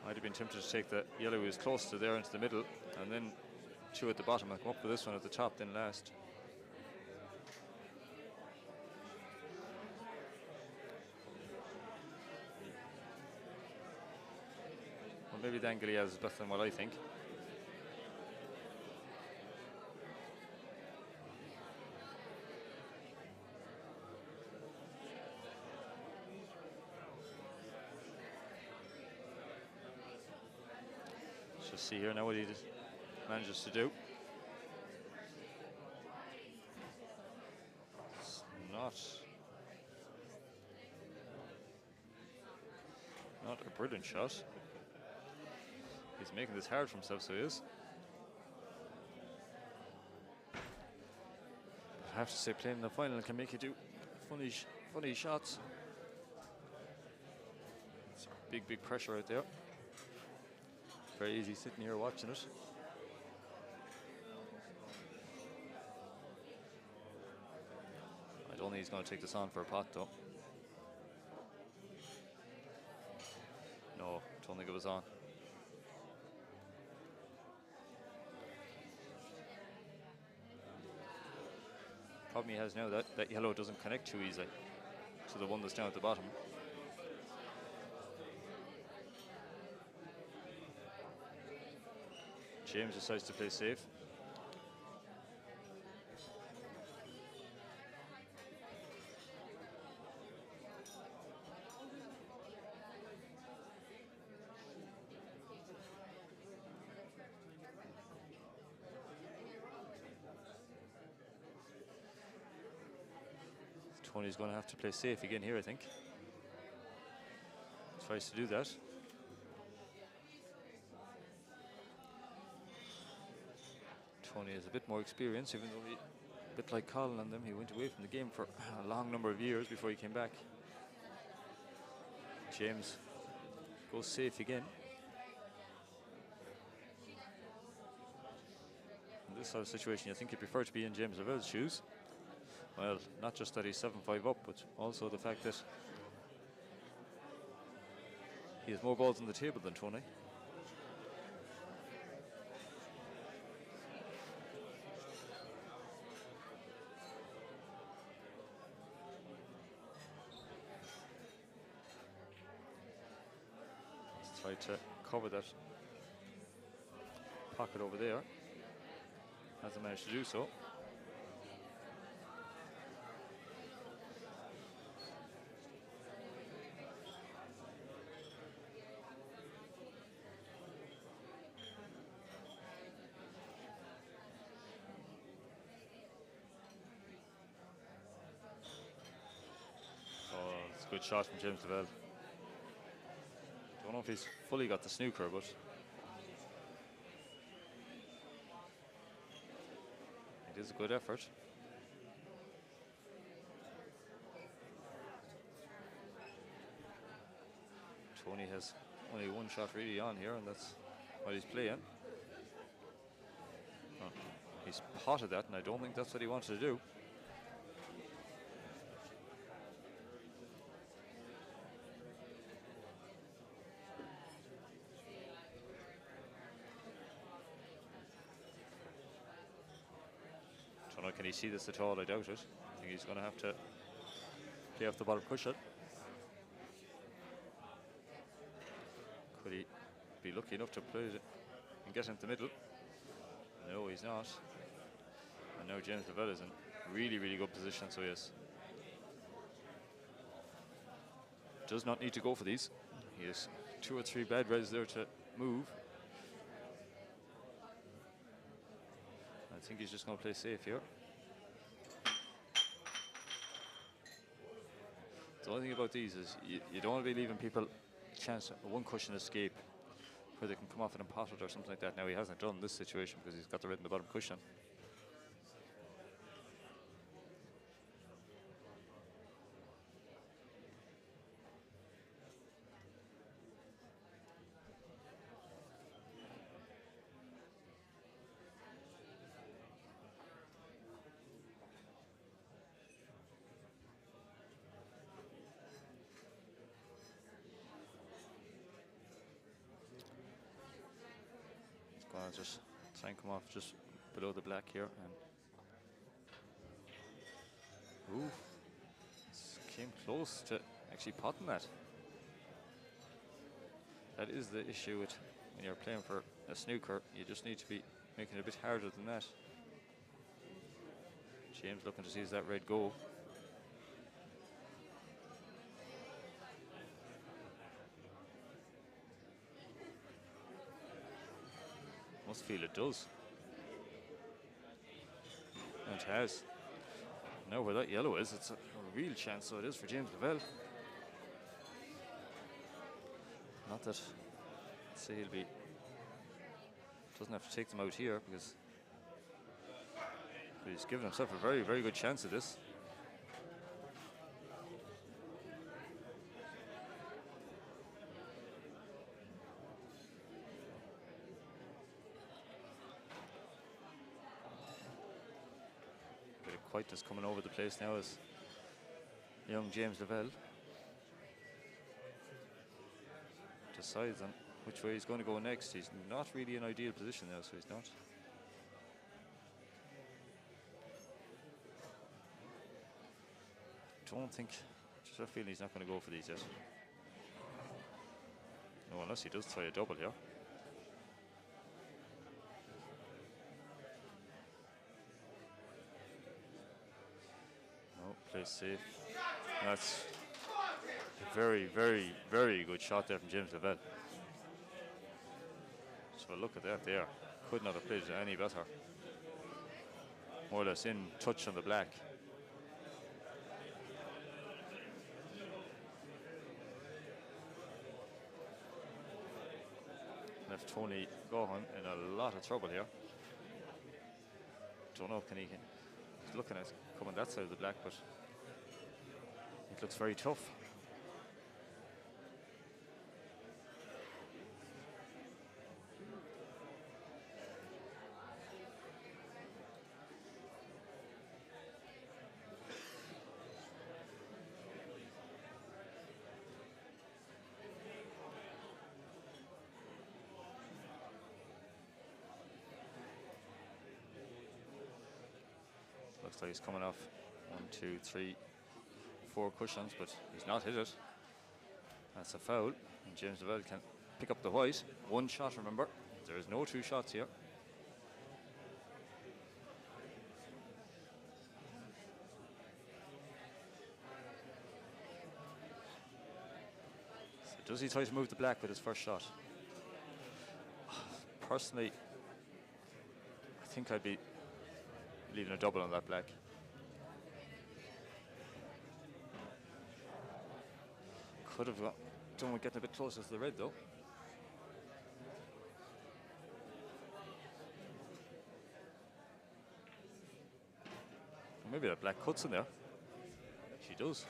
I'd have been tempted to take the yellow who was close to there into the middle, and then two at the bottom and come up with this one at the top, then last. Well, maybe the angle he has is better than what I think. Just see here now what he manages to do. It's not a brilliant shot. He's making this hard for himself, so he is. But I have to say, playing in the final can make you do funny shots. It's big pressure out there. Very easy sitting here watching it. I don't think he's going to take this on for a pot though. No, don't think it was on. Problem he has now that yellow doesn't connect too easily to the one that's down at the bottom. James decides to play safe. Tony's going to have to play safe again here, I think. Tries to do that. Tony has a bit more experience, even though a bit like Colin and them, he went away from the game for a long number of years before he came back. James goes safe again. In this sort of situation, I think you'd prefer to be in James Lavelle's shoes. Well, not just that he's 7-5 up, but also the fact that he has more balls on the table than Tony. Try to cover that pocket over there. Hasn't managed to do so. Oh, it's a good shot from James Lavelle. Don't know if he's fully got the snooker, but it is a good effort. Tony has only one shot really on here, and that's what he's playing. Oh, he's potted that, and I don't think that's what he wanted to do. Can he see this at all? I doubt it. I think he's going to have to play off the bottom cushion. Could he be lucky enough to play it and get into the middle. No, he's not. And now James Lavelle is in really, really good position, so yes. Does not need to go for these. He has 2 or 3 bad reds there to move. I think he's just going to play safe here. The only thing about these is you don't want to be leaving people a chance of one cushion escape where they can come off it and pot it or something like that. Now he hasn't done this situation because he's got the red in the bottom cushion. Just try and come off just below the black here, and ooh, came close to actually potting that. That is the issue with when you're playing for a snooker. You just need to be making it a bit harder than that. James looking to see that red go. Must feel it does. And it has. Now where that yellow is, it's a real chance, so it is for James Lavelle. Not that, let's say doesn't have to take them out here because he's given himself a very, very good chance at this. Quietness coming over the place now as young James Lavelle decides on which way he's going to go next. He's not really in ideal position now, so he's not. Don't think, just have a feeling he's not going to go for these yet. No, unless he does try a double here. Play safe. That's a very, very, very good shot there from James Lavelle. So look at that there. Could not have played it any better. More or less in touch on the black. Left Tony Gohan in a lot of trouble here. Don't know, he's looking at coming that side of the black, but it looks very tough. Looks like he's coming off 1, 2, 3, 4 cushions, but he's not hit it. That's a foul, and James Lavelle can pick up the white. 1 shot, remember. There is no 2 shots here. So does he try to move the black with his first shot? Personally, I think I'd be leaving a double on that black. Could have done with getting a bit closer to the red though. Maybe that black cuts in there. She does.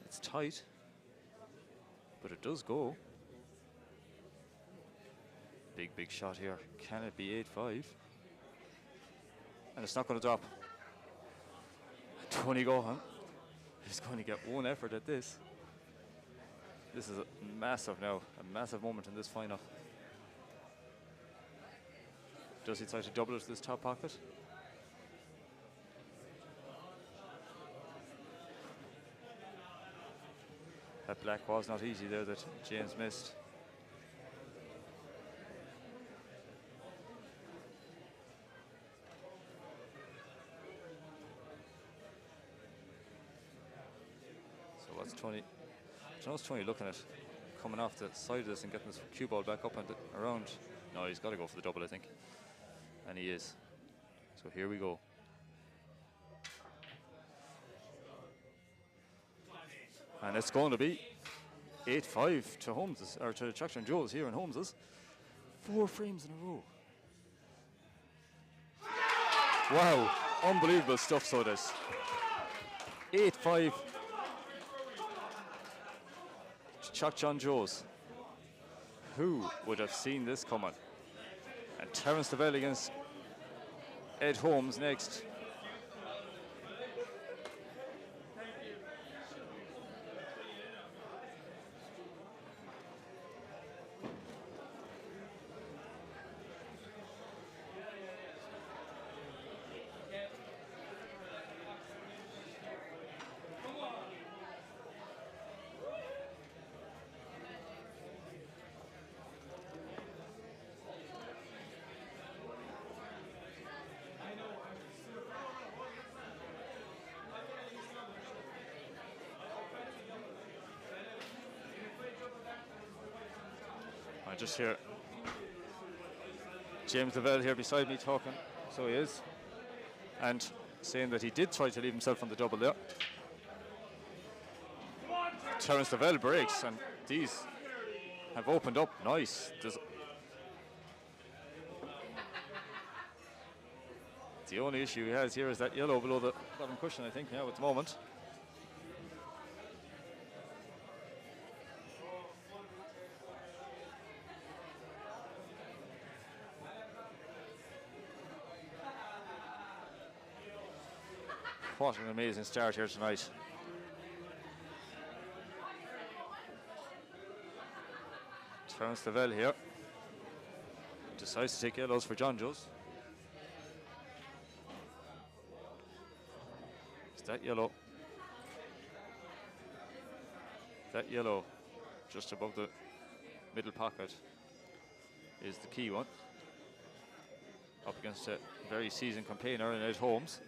It's tight, but it does go. Big, big shot here. Can it be 8-5? And it's not going to drop. Tony Gohan is going to get 1 effort at this. This is a massive moment in this final. Does he try to double it to this top pocket? That black was not easy there that James missed. Tony. How's Tony looking at coming off the side of this and getting this cue ball back up and around? No, he's got to go for the double, I think. And he is. So here we go. And it's going to be 8-5 to Holmes, or to Choctaw Joes here in Holmes's. 4 frames in a row. Wow, unbelievable stuff, so this. 8-5 to Choctaw Joes. Who would have seen this coming? And Terence Lavelle against Ed Holmes next. I just hear James Lavelle here beside me talking, so he is, and saying that he did try to leave himself on the double there. Terence Lavelle breaks, and these have opened up nice. The only issue he has here is that yellow below the bottom cushion, I think, now at the moment. What an amazing start here tonight. Terence Lavelle here decides to take yellows for John Joes. Is that yellow? That yellow just above the middle pocket is the key one. Up against a very seasoned campaigner in Ed Holmes.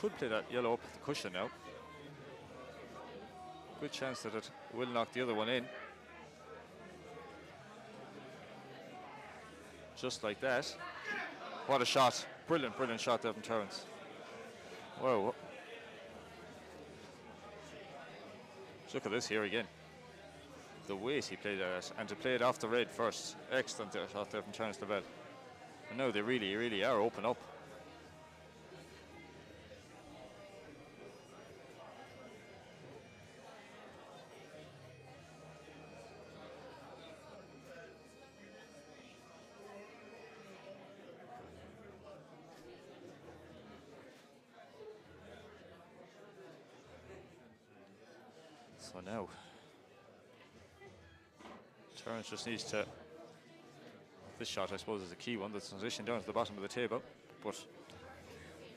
Could play that yellow up the cushion now. Good chance that it will knock the other one in. Just like that. What a shot. Brilliant, brilliant shot there from Terence. Whoa. Look at this here again. The weight he played at, and to play it off the red first. Excellent shot there from Terence Lavelle. And now they really, really are open up. So now, Terence just needs to, this shot I suppose is a key one, that's transition down to the bottom of the table, but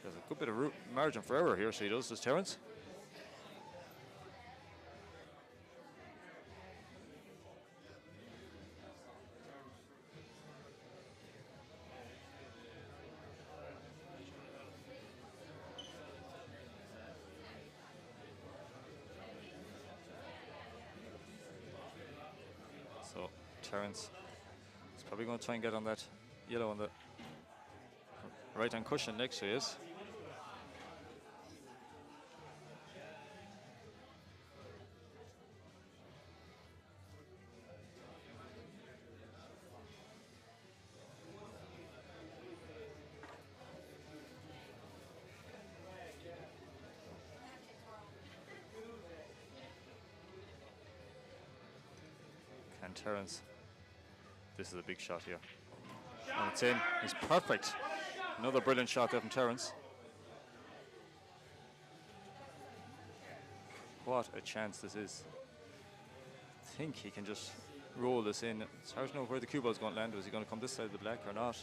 there's a good bit of margin for error here, so he does Terence. So Terence is probably going to try and get on that yellow on the right hand cushion next to his. And Terence, this is a big shot here. And it's in, he's perfect. Another brilliant shot there from Terence. What a chance this is. I think he can just roll this in. It's hard to know where the cue ball is going to land. Is he going to come this side of the black or not?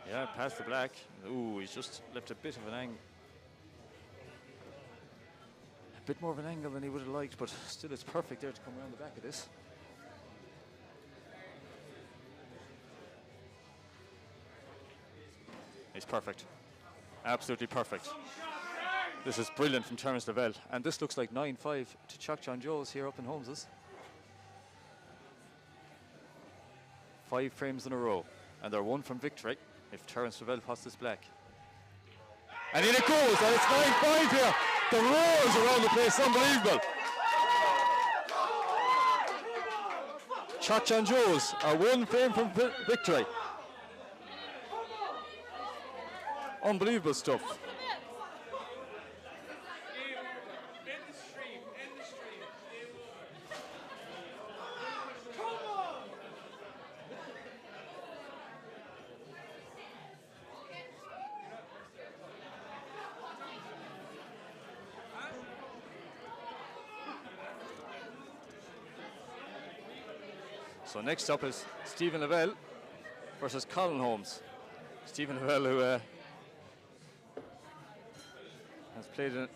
Yeah, past the black. Ooh, he's just left a bit of an bit more of an angle than he would have liked, but still it's perfect there to come around the back of this. It's perfect. Absolutely perfect. This is brilliant from Terence Lavelle. And this looks like 9-5 to Chuck John Joes here up in Holmes's. 5 frames in a row. And they're 1 from victory if Terence Lavelle pots this black. And in it goes, and it's 9-5 here. The roars around the place, unbelievable. Chuck John Joes are 1 frame from victory. Unbelievable stuff. So next up is Stephen Lavelle versus Colin Holmes. Stephen Lavelle, who has played in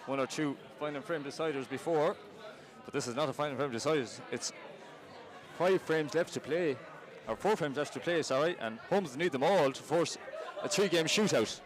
1 or 2 final frame deciders before, but this is not a final frame decider. It's 5 frames left to play, or 4 frames left to play, sorry, and Holmes need them all to force a 3-game shootout.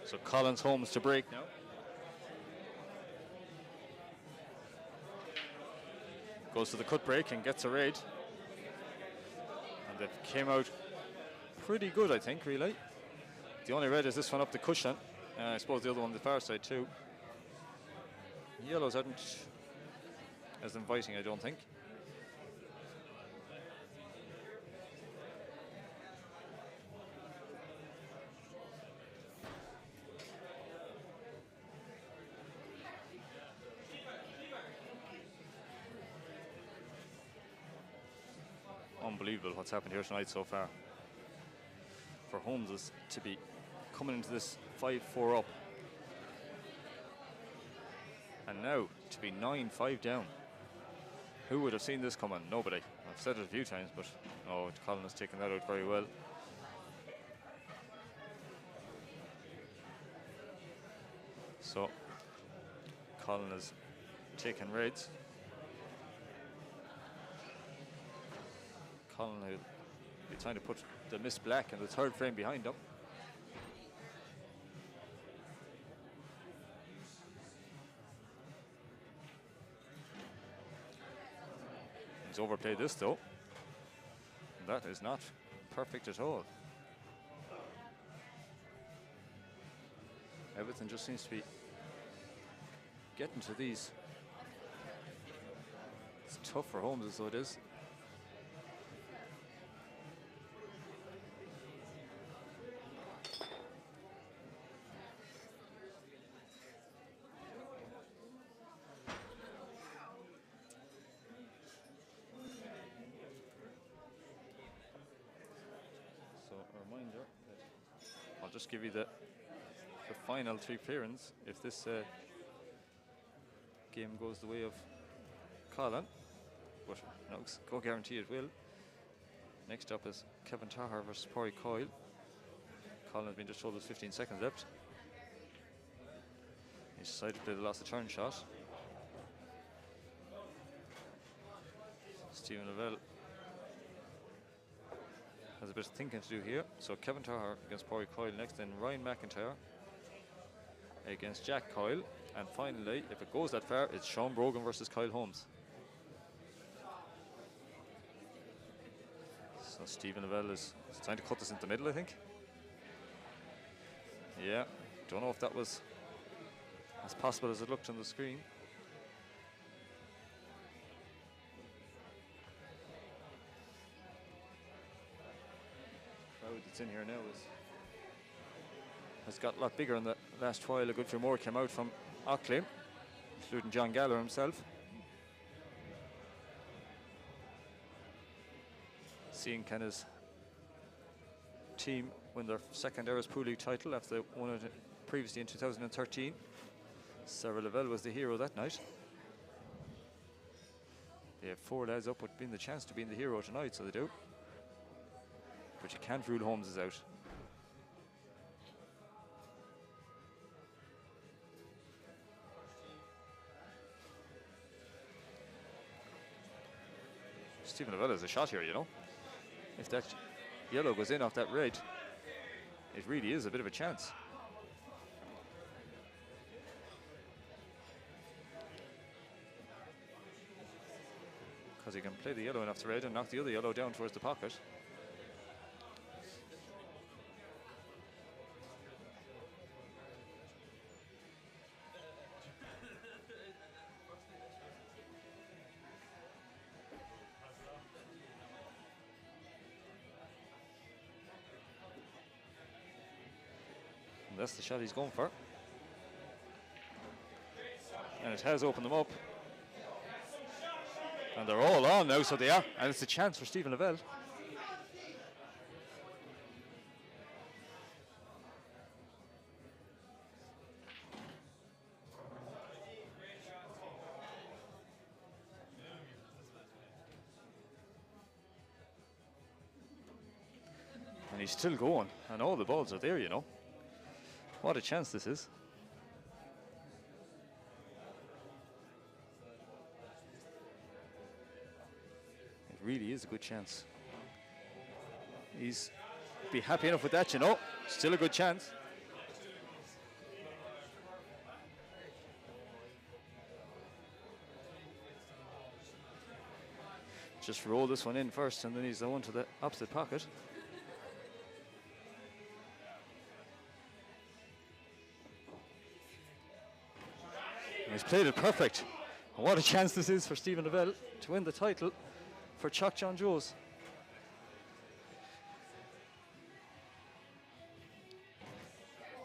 So Collins Holmes to break now. Goes to the cut break and gets a raid. And they came out pretty good, I think, really. The only red is this one up the cushion. I suppose the other one on the far side too. Yellows aren't as inviting, I don't think. Unbelievable what's happened here tonight so far. For Holmes is to be coming into this 5-4 up. And now to be 9-5 down. Who would have seen this coming? Nobody. I've said it a few times, but oh, Colin has taken that out very well. So Colin has taken raids. Colin will be trying to put the missed black in the 3rd frame behind him. He's overplayed this though. That is not perfect at all. Everything just seems to be getting to these. It's tough for Holmes as though it is. Just give you the final 3 clearance if this game goes the way of Colin, but no go guarantee it will. Next up is Kevin Tahar versus Pori Coyle. Colin has been just told there's 15 seconds left. He's decided to play the lost of turn shot. Stephen Lavelle has a bit of thinking to do here. So Kevin Tahar against Pori Coyle next, then Ryan McIntyre against Jack Coyle, and finally, if it goes that far, it's Sean Brogan versus Kyle Holmes. So Stephen Lavelle is trying to cut this into the middle, I think. Yeah, don't know if that was as possible as it looked on the screen. Crowd that's in here now has got a lot bigger in the last while. A good few more came out from Ockley, including John Galler himself. Seeing Kenna's team win their second Erris Pool League title after they won it previously in 2013. Sarah Lavelle was the hero that night. They have 4 lads up with being the chance to be the hero tonight, so they do. But you can't rule Holmes is out. Stephen Lavelle has a shot here, you know. If that yellow goes in off that red, it really is a bit of a chance. Because he can play the yellow in off the red and knock the other yellow down towards the pocket. And that's the shot he's going for. And it has opened them up. And they're all on now, so they are. And it's a chance for Stephen Lavelle. And he's still going, and all the balls are there, you know. What a chance this is. It really is a good chance. He's be happy enough with that, you know. Still a good chance. Just roll this one in first, and then he's the one to the opposite pocket. He's played it perfect. And what a chance this is for Stephen Lavelle to win the title for Chuck John Joes.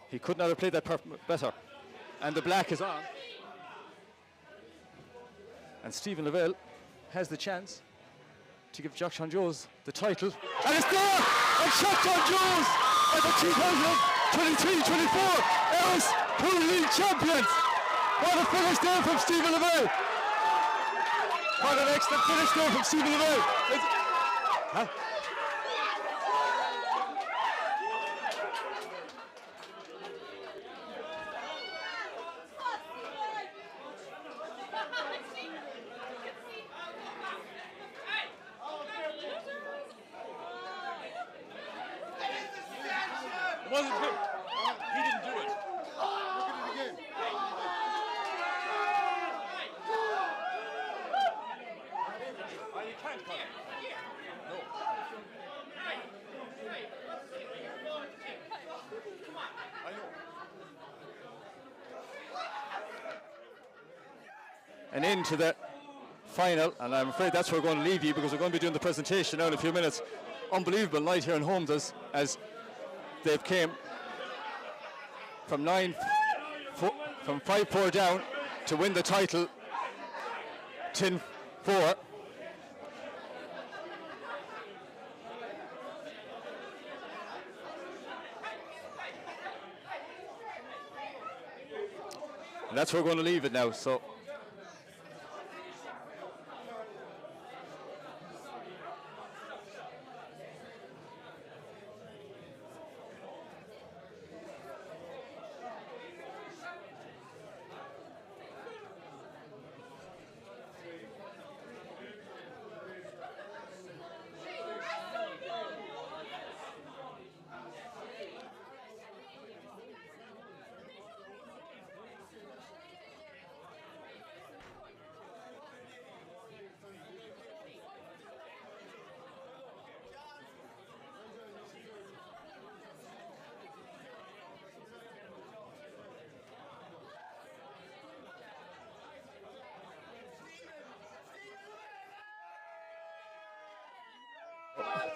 He could not have played that better. And the black is on. And Stephen Lavelle has the chance to give Chuck John Joes the title. And it's there! And Chuck John Joes are the 2023-24 Erris Pool League champions. What a finish there from Stephen Lavelle. What an excellent finish there from Stephen Lavelle. Huh? It wasn't him. He didn't do it. Look at it again. You can't cut it. No. I know. And into the final, and I'm afraid that's where we're going to leave you because we're going to be doing the presentation now in a few minutes. Unbelievable night here in Holmes as they've came from 5-4 down to win the title 10-4. And that's where we're going to leave it now. So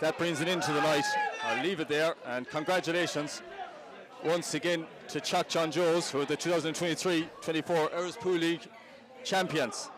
That brings it into the night. I'll leave it there, and congratulations once again to Chalk John Joes, who are the 2023-24 Erris Pool League champions.